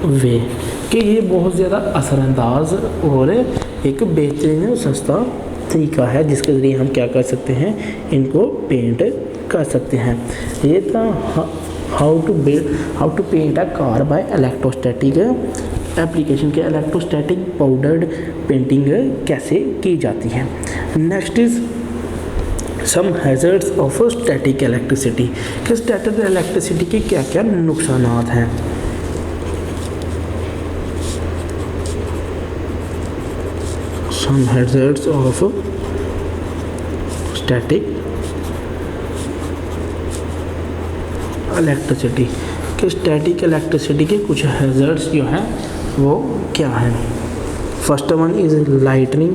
way, कि ये बहुत ज़्यादा असरअंदाज और एक बेहतरीन और सस्ता तरीका है जिसके ज़रिए हम क्या कर सकते हैं, इनको पेंट कर सकते हैं। ये था how to paint a car by electrostatic application के इलेक्ट्रोस्टैटिक पाउडर्ड पेंटिंग कैसे की जाती है। Next is some hazards of static electricity, कि स्टैटिक इलेक्ट्रिसिटी के क्या क्या नुकसानात हैं। Some hazards of static electricity, कि स्टैटिक इलेक्ट्रिसिटी के कुछ हैज़र्ड्स जो हैं वो क्या हैं। फर्स्ट वन इज़ लाइटनिंग,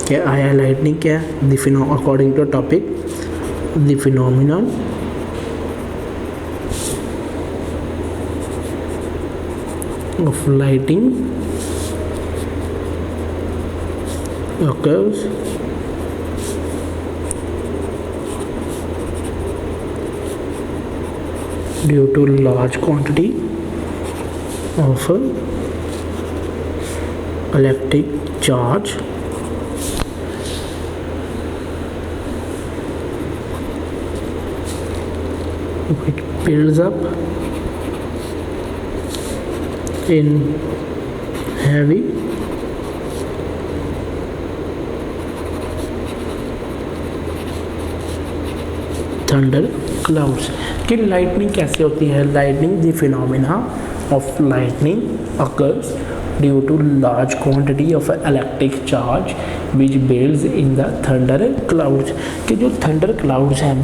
क्या आया लाइटनिंग क्या है, according to topic the phenomenon of lighting occurs due to large quantity of electric charge which builds up in heavy thunder clouds। कि लाइटनिंग कैसे होती है। Lightning the phenomena of lightning occurs due to large quantity of electric charge which builds in the thunder clouds, कि जो थंडर क्लाउड्स हैं,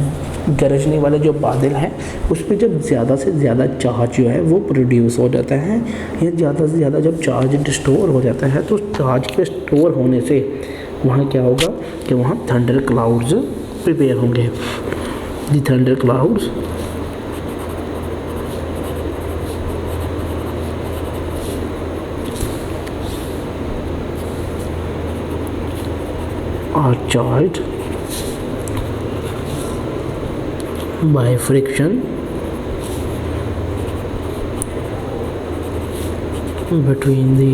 गरजने वाले जो बादल हैं, उस पर जब ज़्यादा से ज़्यादा चार्ज जो है वो प्रोड्यूस हो जाता है, या ज़्यादा से ज़्यादा जब चार्ज स्टोर हो जाता है, तो चार्ज के स्टोर होने से वहाँ क्या होगा कि वहाँ थंडर क्लाउड्स प्रिपेयर होंगे। The thunder clouds are charged by friction between the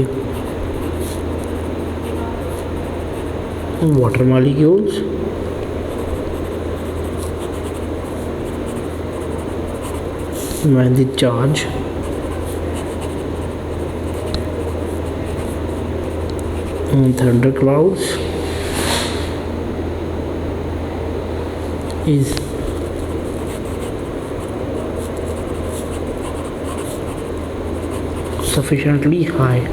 water molecules when the charge on thunder clouds is sufficiently high.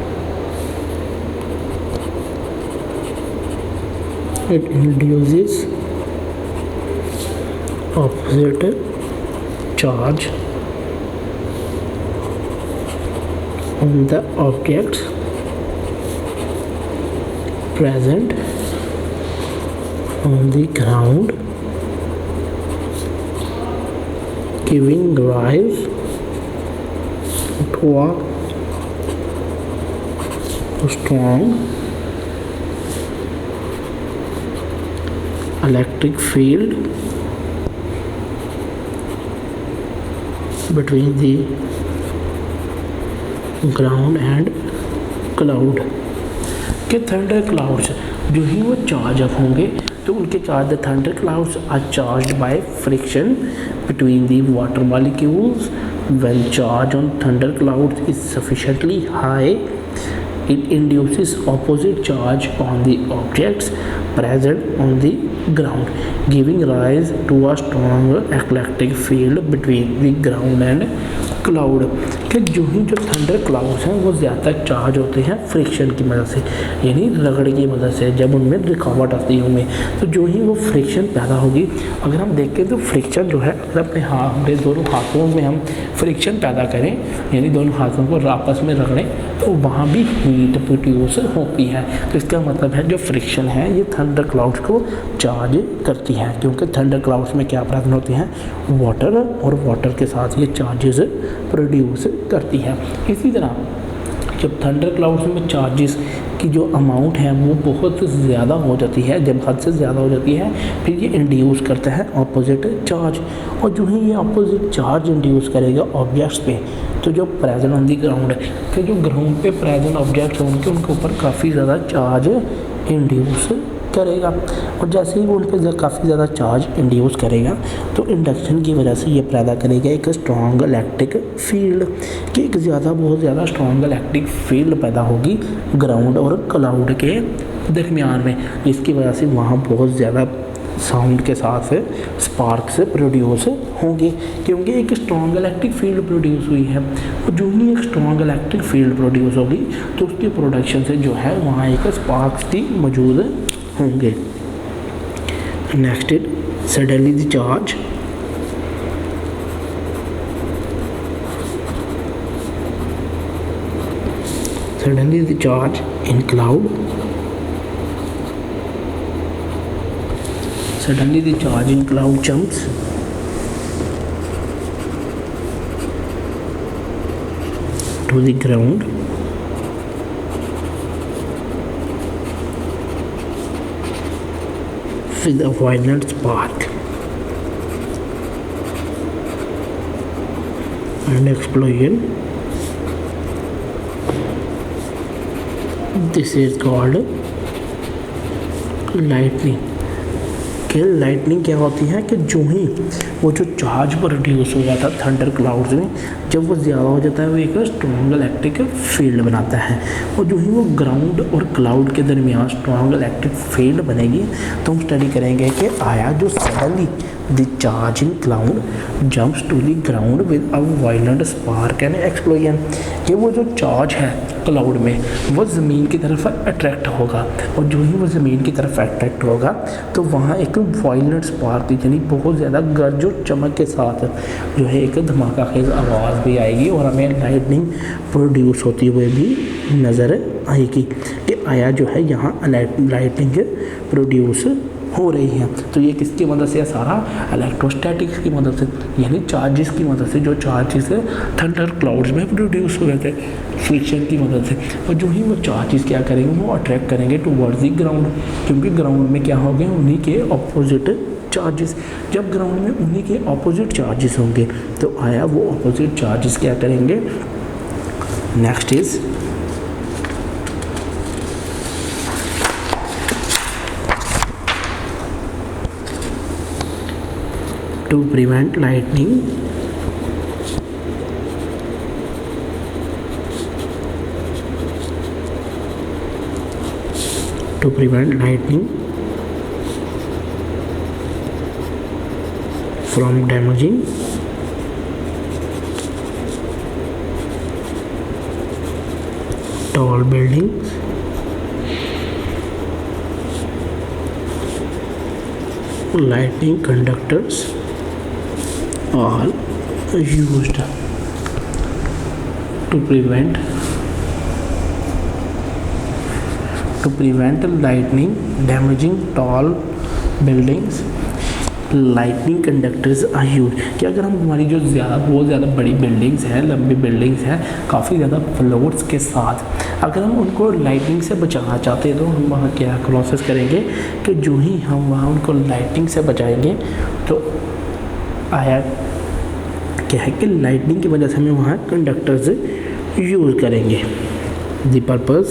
It induces opposite charge on the objects present on the ground, giving rise to a strong electric field between the ground and cloud। कि थंडर क्लाउड्स जो ही वो चार्ज अप होंगे तो उनके charge, the thunder clouds are charged by friction between the water molecules. When charge on thunder clouds is sufficiently high, it induces opposite charge on the objects present on the ground, giving rise to a strong electric field between the ground and cloud। कि जो ही जो थंडर क्लाउड्स हैं वो ज़्यादा चार्ज होते हैं फ्रिक्शन की मदद से, यानी रगड़ की मदद से, जब उनमें रुकावट आती है उनमें, तो जो ही वो फ्रिक्शन पैदा होगी। अगर हम देखें तो फ्रिक्शन जो है, अगर अपने दोनों हाथों में हम फ्रिक्शन पैदा करें, यानी दोनों हाथों को आपस में रगड़ें, तो वहाँ भी हीट प्रोड्यूस होती है। तो इसका मतलब है जो फ्रिक्शन है ये थंडर क्लाउड्स को चार्ज करती है, क्योंकि थंडर क्लाउड्स में क्या प्रेजेंट होते हैं, वाटर, और वाटर के साथ ये चार्जेस प्रोड्यूस करती है। इसी तरह जब थंडर क्लाउड्स में चार्जेस की जो अमाउंट है वो बहुत ज़्यादा हो जाती है, जब हद से ज़्यादा हो जाती है, फिर ये इंड्यूस करता है ऑपोजिट चार्ज, और जो ही ये ऑपोजिट चार्ज इंड्यूस करेगा ऑब्जेक्ट्स पे, तो जो प्रेजेंट ऑन दी ग्राउंड है, कि जो ग्राउंड पे प्रेजेंट ऑब्जेक्ट्स होंगे उनके ऊपर काफ़ी ज़्यादा चार्ज इंड्यूस करेगा, और जैसे ही वो उन पर काफ़ी ज़्यादा चार्ज इंड्यूस करेगा तो इंडक्शन की वजह से ये पैदा करेगा एक स्ट्रॉन्ग इलेक्ट्रिक फील्ड, कि एक बहुत ज़्यादा स्ट्रॉन्ग इलेक्ट्रिक फील्ड पैदा होगी ग्राउंड और क्लाउड के दरमियान में, जिसकी वजह से वहाँ बहुत ज़्यादा साउंड के साथ स्पार्क्स प्रोड्यूस होंगे, क्योंकि एक स्ट्रॉन्ग इलेक्ट्रिक फील्ड प्रोड्यूस हुई है। और जो ही एक स्ट्रॉन्ग इलेक्ट्रिक फील्ड प्रोड्यूस होगी तो उसके प्रोडक्शन से जो है वहाँ एक स्पार्क्स भी मौजूद होंगे। Next is suddenly the charge in cloud, suddenly the charge in cloud jumps to the ground with a violent spark and explosion. This is called lightning। Lightning क्या होती है कि जो ही वो जो चार्ज प्रोड्यूस हो जाता है थंडर क्लाउड्स में, जब वो ज़्यादा हो जाता है वो एक स्ट्रॉन्ग इलेक्ट्रिक फील्ड बनाता है, और जो ही वो ग्राउंड और क्लाउड के दरमियान स्ट्रॉन्ग इलेक्ट्रिक फील्ड बनेगी तो हम स्टडी करेंगे कि आया जो suddenly the charge in cloud jumps to the ground with a violent spark and explosion, कि वो जो चार्ज है क्लाउड में वो ज़मीन की तरफ अट्रैक्ट होगा, और जो ही वो ज़मीन की तरफ अट्रैक्ट होगा तो वहाँ एक वायलेंट स्पार्क यानी बहुत ज़्यादा गर्ज और चमक के साथ जो है एक धमाका खेज आवाज़ भी आएगी और हमें लाइटनिंग प्रोड्यूस होती हुई भी नज़र आएगी कि आया जो है यहाँ लाइटनिंग प्रोड्यूस हो रही है। तो ये किसकी मदद से है? सारा इलेक्ट्रोस्टैटिक्स की मदद से, यानी चार्जेस की मदद से, जो चार्जेस थंडर क्लाउड्स में प्रोड्यूस हो रहे थे फ्रिक्शन की मदद से। और जो ही वो चार्जेस क्या करेंगे, वो अट्रैक्ट करेंगे टुवर्ड्स द ग्राउंड, क्योंकि ग्राउंड में क्या हो गए, उन्हीं के ऑपोजिट चार्जेस। जब ग्राउंड में उन्हीं के ऑपोजिट चार्जेस होंगे तो आया वो ऑपोजिट चार्जेस क्या करेंगे, next is to prevent lightning from damaging tall buildings, lightning conductors are used to prevent lightning damaging tall buildings. Lightning conductors are use कि अगर हम हमारी जो बहुत ज़्यादा बड़ी बिल्डिंग्स हैं, लंबी बिल्डिंग्स हैं, काफ़ी ज़्यादा फ्लोर्स के साथ अगर हम उनको लाइटनिंग से बचाना चाहते हैं तो हम वहाँ क्या प्रोसेस करेंगे कि जो ही हम वहाँ उनको लाइटनिंग से बचाएंगे तो आया क्या है कि लाइटनिंग की वजह से हमें वहाँ कंडक्टर्स यूज़ करेंगे। The purpose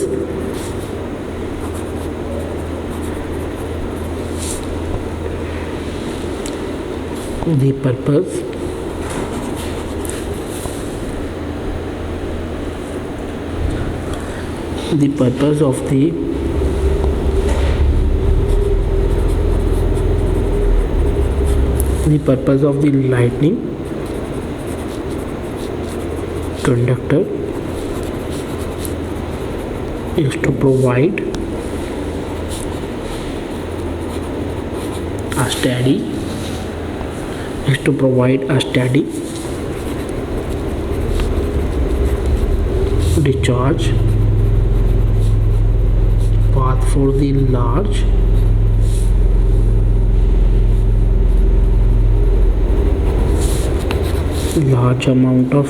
of the lightning conductor is to provide a steady discharge path for the large amount of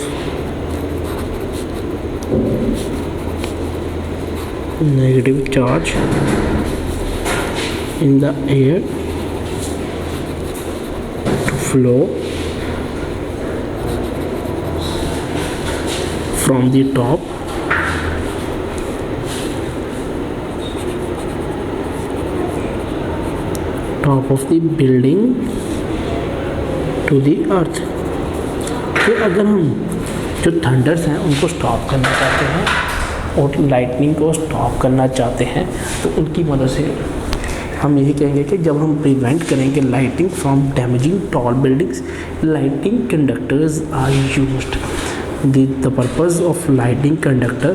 negative charge in the air to flow from the top of the building to the earth। कि अगर हम जो थंडर्स हैं उनको स्टॉप करना चाहते हैं और लाइटनिंग को स्टॉप करना चाहते हैं तो उनकी मदद से हम यही कहेंगे कि जब हम प्रिवेंट करेंगे lighting from damaging tall buildings, lighting conductors are used. The purpose of lighting conductor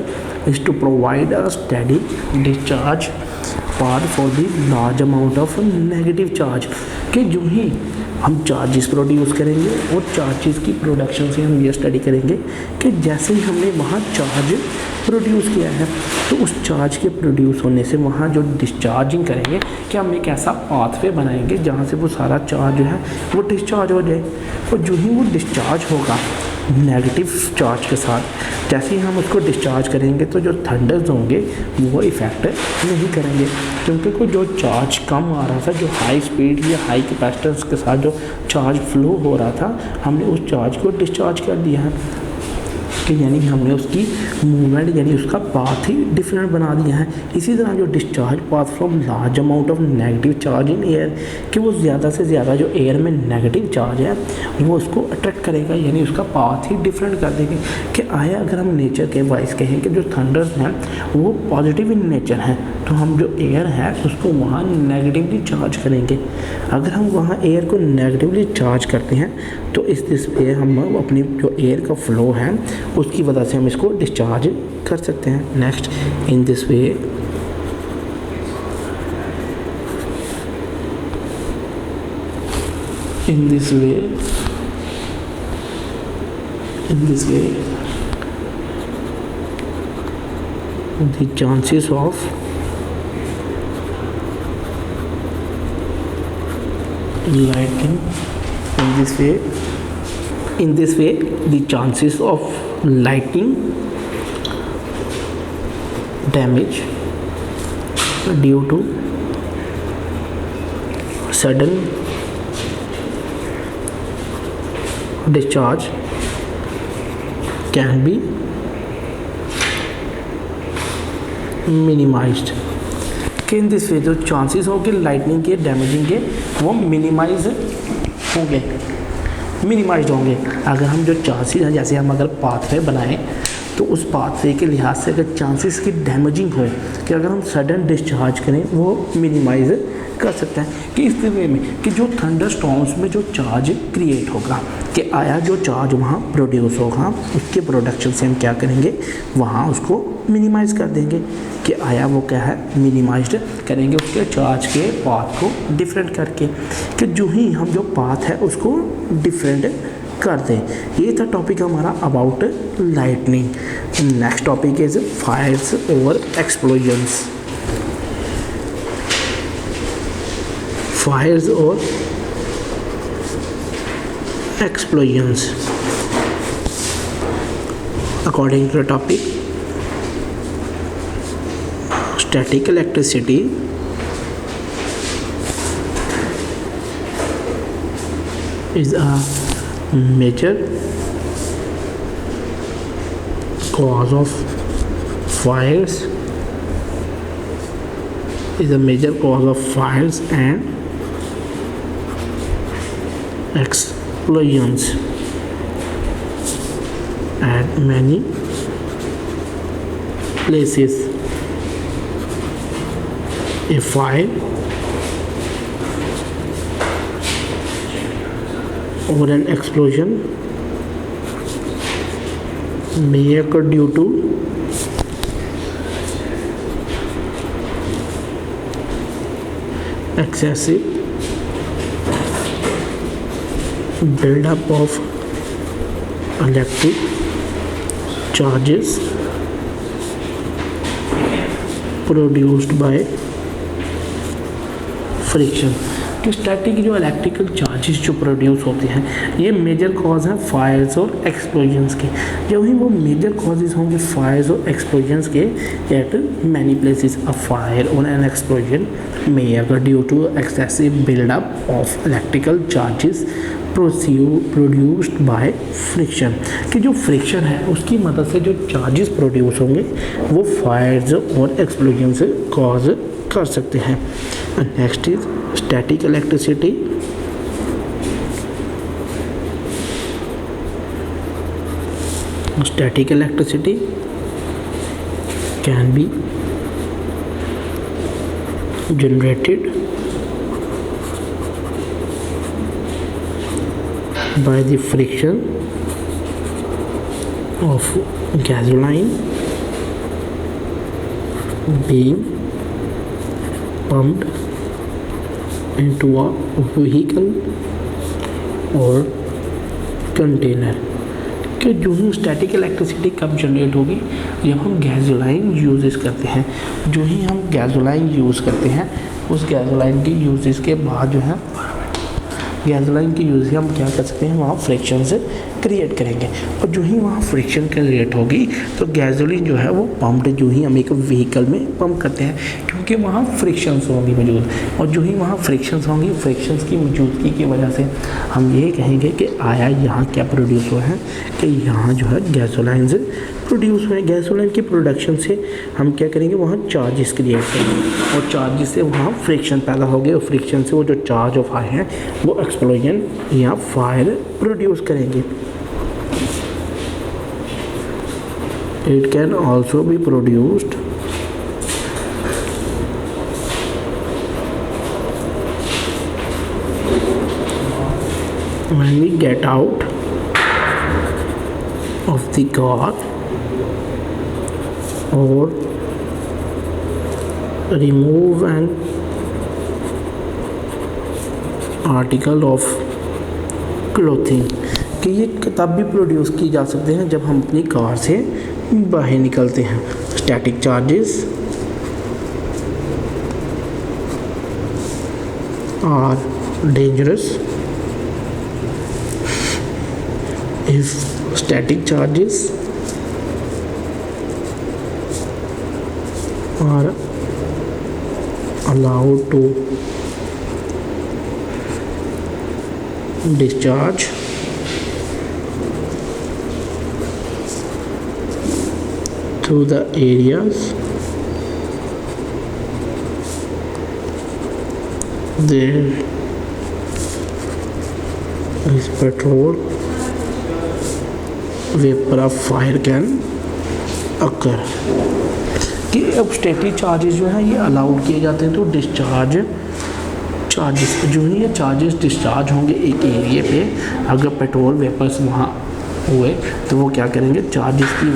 is to provide a steady discharge path for the large amount of negative charge. कि जो ही हम चार्जेस प्रोड्यूस करेंगे और चार्जेस की प्रोडक्शन से हम ये स्टडी करेंगे कि जैसे ही हमने वहाँ चार्ज प्रोड्यूस किया है तो उस चार्ज के प्रोड्यूस होने से वहाँ जो डिस्चार्जिंग करेंगे कि हम एक ऐसा पाथवे बनाएंगे जहाँ से वो सारा चार्ज जो है वो डिस्चार्ज हो जाए। और जो ही वो डिस्चार्ज होगा नेगेटिव चार्ज के साथ, जैसे ही हम उसको डिस्चार्ज करेंगे तो जो थंडर्स होंगे वो इफ़ेक्ट नहीं करेंगे, क्योंकि कोई जो चार्ज कम आ रहा था, जो हाई स्पीड या हाई कैपेसिटेंस के साथ जो चार्ज फ्लो हो रहा था, हमने उस चार्ज को डिस्चार्ज कर दिया है कि यानी हमने उसकी मूवमेंट यानी उसका पाथ ही डिफरेंट बना दिया है। इसी तरह जो discharge path from large amount of negative charge in air, कि वो ज़्यादा से ज़्यादा जो एयर में नेगेटिव चार्ज है वो उसको अट्रैक्ट करेगा, यानी उसका पाथ ही डिफरेंट कर देंगे। कि आया अगर हम नेचर के वाइज कहें कि जो थंडर्स हैं वो पॉजिटिव इन नेचर हैं तो हम जो एयर है उसको वहाँ नेगेटिवली चार्ज करेंगे। अगर हम वहाँ एयर को नेगेटिवली चार्ज करते हैं तो इस पे हम अपनी जो एयर का फ्लो है उसकी वजह से हम इसको डिस्चार्ज कर सकते हैं। Next, in this way the chances of lightning in this way the chances of lightning damage due to sudden discharge can be minimised. कि इन दिस वे जो चांसेस हो कि लाइटनिंग के डैमेजिंग के वो मिनिमाइज होंगे, मिनिमाइज्ड होंगे। अगर हम जो चांसेस हैं, जैसे हम अगर पाथवे बनाएं तो उस पाथवे के लिहाज से अगर चांसेस की डैमेजिंग हो कि अगर हम सडन डिस्चार्ज करें वो मिनिमाइज कर सकते हैं। कि इस वे में कि जो थंडर स्टॉर्म्स में जो चार्ज क्रिएट होगा कि आया जो चार्ज वहाँ प्रोड्यूस होगा उसके प्रोडक्शन से हम क्या करेंगे, वहाँ उसको मिनिमाइज़ कर देंगे। कि आया वो क्या है, मिनिमाइज्ड करेंगे उसके चार्ज के पाथ को डिफरेंट करके। कि जो ही हम जो पाथ है उसको डिफरेंट कर दें। ये था टॉपिक हमारा about lightning. Next topic is fires और एक्सप्लोजन्स। फायर्स और explosions according to the topic, static electricity is a major cause of fires and explosions at many places. A fire or an explosion may occur due to excessive build-up of electric charges produced by friction. कि स्टैटिक जो इलेक्ट्रिकल चार्जेस जो प्रोड्यूस होते हैं ये मेजर कॉज हैं फायर्स और एक्सप्लोजन्स के। जब ही वो मेजर कॉजेज होंगे फायर्स और एक्सप्लोजन्स के, at many places a fire और an explosion may occur due to excessive buildup of electrical charges produced by friction. कि जो फ्रिक्शन है उसकी मदद से जो चार्जेस प्रोड्यूस होंगे वो फायर्स और एक्सप्लोजन से कॉज कर सकते हैं। Next is static electricity. Static electricity can be generated by the friction of gasoline being pumped into a vehicle or container। कि जो ही स्टैटिक इलेक्ट्रिसिटी कब जनरेट होगी, जब हम गैसोलाइन यूजेस करते हैं। जो ही हम गैसोलाइन यूज़ करते हैं उस गैसोलाइन की यूजेस के बाद जो है गैसोलाइन की यूज हम क्या कर सकते हैं, वहाँ फ्रिक्शन से क्रिएट करेंगे। और जो ही वहाँ फ्रिक्शन क्रिएट होगी तो गैसोलीन जो है वो पम्प्ड जो ही हम एक व्हीकल में पंप करते हैं, क्योंकि वहाँ फ्रिक्शंस होंगी मौजूद। और जो ही वहाँ फ्रिक्शंस होंगी, फ्रिक्शंस की मौजूदगी की वजह से हम ये कहेंगे कि आया यहाँ क्या प्रोड्यूस हुआ है, कि यहाँ जो है गैसोलाइन से प्रोड्यूस हुए। गैसोलाइन की प्रोडक्शन से हम क्या करेंगे, वहाँ चार्जेस क्रिएट करेंगे और चार्जेस से वहाँ फ्रिक्शन पैदा हो गए और फ्रिक्शन से वो जो चार्ज ऑफ आए हैं वो एक्सप्लोजन या फायर प्रोड्यूस करेंगे। It can also be produced when we get out of the car or remove an article of clothing, कि ये तब भी प्रोड्यूस की जा सकते हैं जब हम अपनी कार से बाहर निकलते हैं. Static charges are dangerous if static charges are allowed to discharge through the areas there is petrol vapor of fire can occur. कि अब स्टैटिक चार्जेस जो हैं ये अलाउड किए जाते हैं तो डिस्चार्ज चार्जेस जो है ये चार्जेस डिस्चार्ज होंगे एक एरिया पे. अगर पेट्रोल वेपर्स वहाँ हुए तो वो क्या करेंगे, चार्जेस की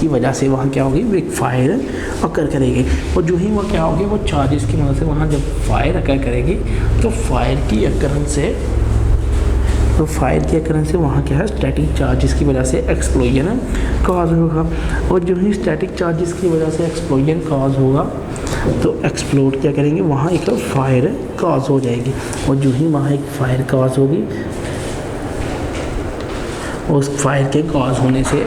वजह से वहाँ क्या होगी, एक फायर अकर करेगी. और जो ही वो क्या होगी, वो चार्जेस की मदद से वहाँ जब फायर अकर करेगी तो फायर की अकरन से वहाँ क्या है, स्टैटिक चार्जेस की वजह से एक्सप्लोजन कॉज होगा. और जो ही स्टैटिक चार्जेस की वजह से एक्सप्लोजन कॉज होगा तो एक्सप्लोड क्या करेंगे, वहाँ एक फायर कॉज हो जाएगी. और जो ही वहाँ एक फायर कॉज होगी, उस फायर के कॉज होने से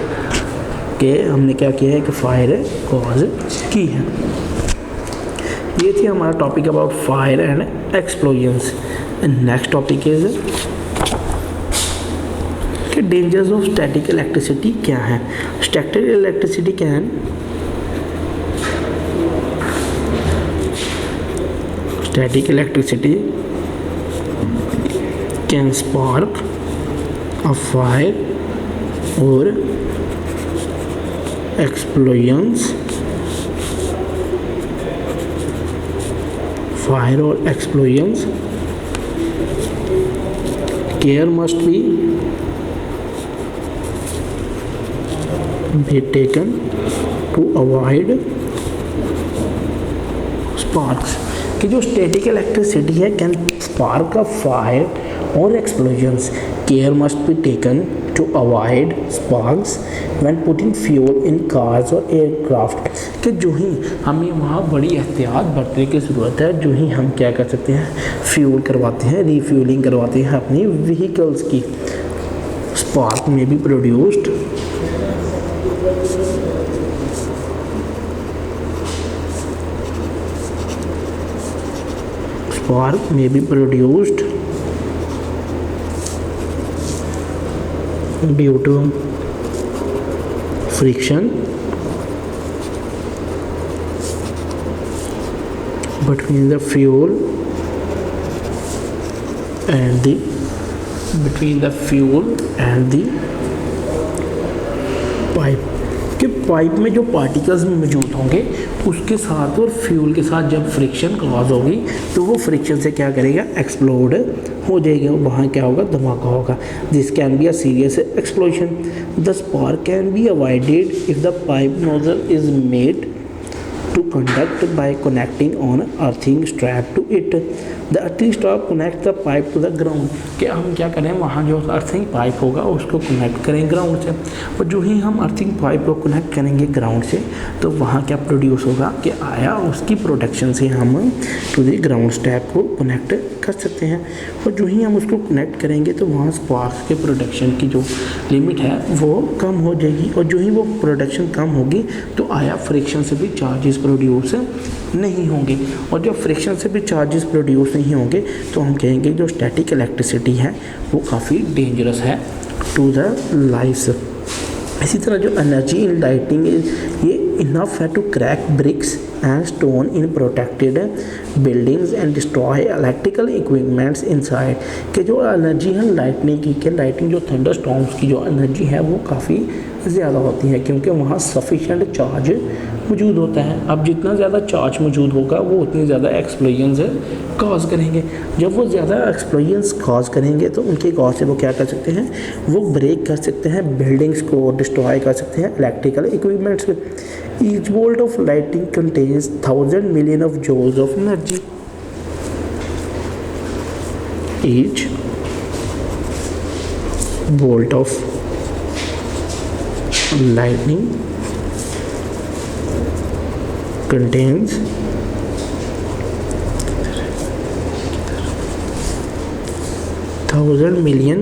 कि हमने क्या किया है कि फायर कॉज की है. ये थी हमारा topic about fire and explosions. Next topic is कि डेंजर्स ऑफ स्टैटिक इलेक्ट्रिसिटी क्या है. Static electricity can spark a fire or explosions. Care must be taken to avoid sparks. कि जो स्टैटिक इलेक्ट्रिसिटी है कैन स्पार्क अ फायर और explosions. Care must be taken to avoid sparks when putting fuel in cars और एयरक्राफ्ट. कि जो ही हमें वहाँ बड़ी एहतियात बरतने की ज़रूरत है. जो ही हम क्या कर सकते हैं, फ्यूल करवाते हैं, रीफ्यूलिंग करवाते हैं अपनी व्हीकल्स की. स्पार्क में भी produced due to friction between the fuel and the pipe. कि पाइप में जो पार्टिकल्स मौजूद होंगे उसके साथ और फ्यूल के साथ जब फ्रिक्शन कॉज होगी तो वो फ्रिक्शन से क्या करेगा, एक्सप्लोड हो जाएगा. वहाँ क्या होगा, धमाका होगा. This can be a serious explosion. The spark can be avoided if the pipe nozzle is made to conduct by connecting on earthing strap to it. The earthing strap connects the pipe to the ground. कि हम क्या करें, वहाँ जो अर्थिंग पाइप होगा उसको कनेक्ट करें ग्राउंड से. और जो ही हम अर्थिंग पाइप को कनेक्ट करेंगे ग्राउंड से तो वहाँ क्या प्रोड्यूस होगा कि आया उसकी प्रोटेक्शन से हम टू द ग्राउंड स्ट्रैप को कनेक्ट कर सकते हैं. और जो ही हम उसको कनेक्ट करेंगे तो वहाँ स्पार्क के प्रोटेक्शन की जो लिमिट है वो कम हो जाएगी. और जो ही वो प्रोटेक्शन कम होगी तो आया फ्रिक्शन से भी चार्जेस प्रोड्यूस नहीं होंगे. और जब फ्रिक्शन से भी चार्जेस प्रोड्यूस नहीं होंगे तो हम कहेंगे जो स्टैटिक इलेक्ट्रिसिटी है वो काफ़ी डेंजरस है टू द लाइफ. इसी तरह जो एनर्जी इन लाइटिंग ये इनफ है to crack bricks and stone in protected buildings and destroy electrical equipments inside. कि जो एनर्जी है लाइटनिंग की, कि लाइटिंग जो थंडर स्टॉर्म्स की जो एनर्जी है वो काफ़ी ज़्यादा होती हैं क्योंकि वहाँ सफिशेंट चार्ज मौजूद होता है। अब जितना ज़्यादा चार्ज मौजूद होगा वो उतनी ज़्यादा एक्सप्लोजन्स कॉज करेंगे। जब वो ज़्यादा एक्सप्लोजन्स कॉज करेंगे तो उनके कॉज से वो क्या कर सकते हैं, वो ब्रेक कर सकते हैं, बिल्डिंग्स को डिस्ट्रॉय कर सकते हैं, इलेक्ट्रिकल इक्विपमेंट्स को। Each volt of lighting contains 1000 million of joules of energy. Each volt of lightning contains 1000 million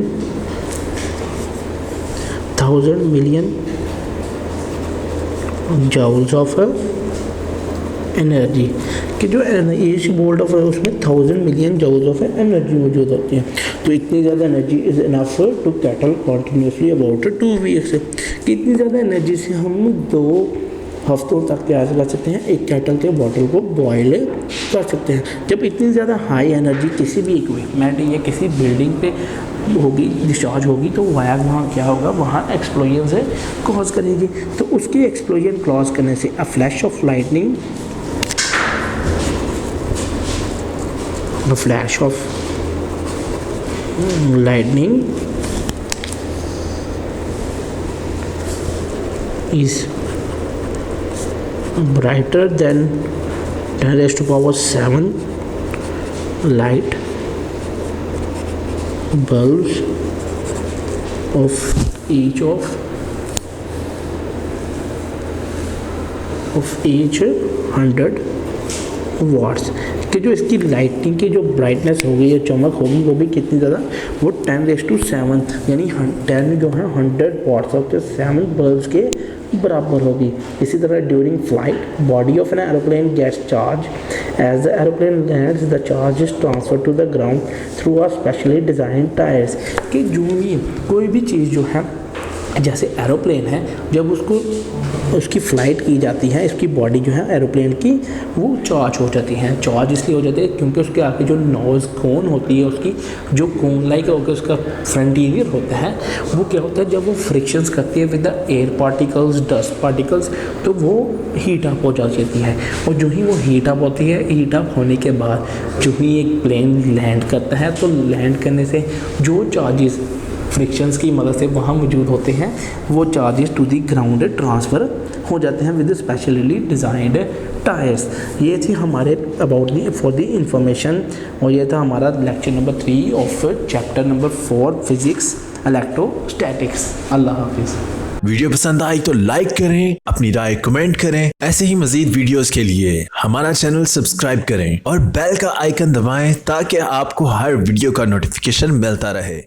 joules of energy कि जो ईच वोल्ट ऑफ उसमें 1000 मिलियन joules ऑफ एनर्जी मौजूद होती है। तो इतनी ज़्यादा energy is enough to cattle continuously about 2 weeks. कि इतनी ज़्यादा एनर्जी से हम 2 हफ्तों तक क्या कर सकते हैं, एक कैटल के बॉटल को बॉयल कर सकते हैं। जब इतनी ज़्यादा हाई एनर्जी किसी भी इक्विपमेंट या किसी बिल्डिंग पे होगी, डिस्चार्ज होगी, तो वहाँ क्या होगा, वहाँ एक्सप्लोजन से कॉज करेगी। तो उसकी एक्सप्लोजन कॉज करने से a flash of lightning, flash of lightning is brighter than 10 raised to power 7 light bulbs of each 100 watts। कि जो इसकी लाइटिंग की जो ब्राइटनेस होगी या चमक होगी वो भी कितनी ज़्यादा, वो 10⁻7 यानी 10 जो है 100 वाट्स ऑफ 7 बल्ब्स के बराबर होगी। इसी तरह during flight body of an aeroplane gets charge as the aeroplane lands the charge is transfer to the ground through a specially designed tyres. कि जो भी कोई भी चीज़ जो है, जैसे एरोप्लेन है, जब उसकी फ़्लाइट की जाती है, इसकी बॉडी जो है एरोप्लेन की वो चार्ज हो जाती है। चार्ज इसलिए हो जाती है क्योंकि उसके आगे जो नोज़ कोन होती है, उसकी जो कोन लाइक होकर उसका फ्रंटीरियर होता है, वो क्या होता है, जब वो फ्रिक्शंस करती है with the air particles, dust particles, तो वो हीट अप हो जाती है। और जो ही वो हीट अप होती है, हीट अप होने के बाद जो ही एक प्लेन लैंड करता है, तो लैंड करने से जो चार्जेस फ्रिक्शंस की मदद से वहाँ मौजूद होते हैं, वो charges to the ground transfer हो जाते हैं विद स्पेशली डिज़ाइंड टायर्स। ये थी हमारे about the for the information, और ये था हमारा lecture number 3 of chapter number 4 physics electrostatics. अल्लाह हाफिज़। वीडियो पसंद आई तो लाइक करें, अपनी राय कमेंट करें। ऐसे ही मजीद वीडियोस के लिए हमारा चैनल सब्सक्राइब करें और बेल का आइकन दबाएं ताकि आपको हर वीडियो का नोटिफिकेशन मिलता रहे।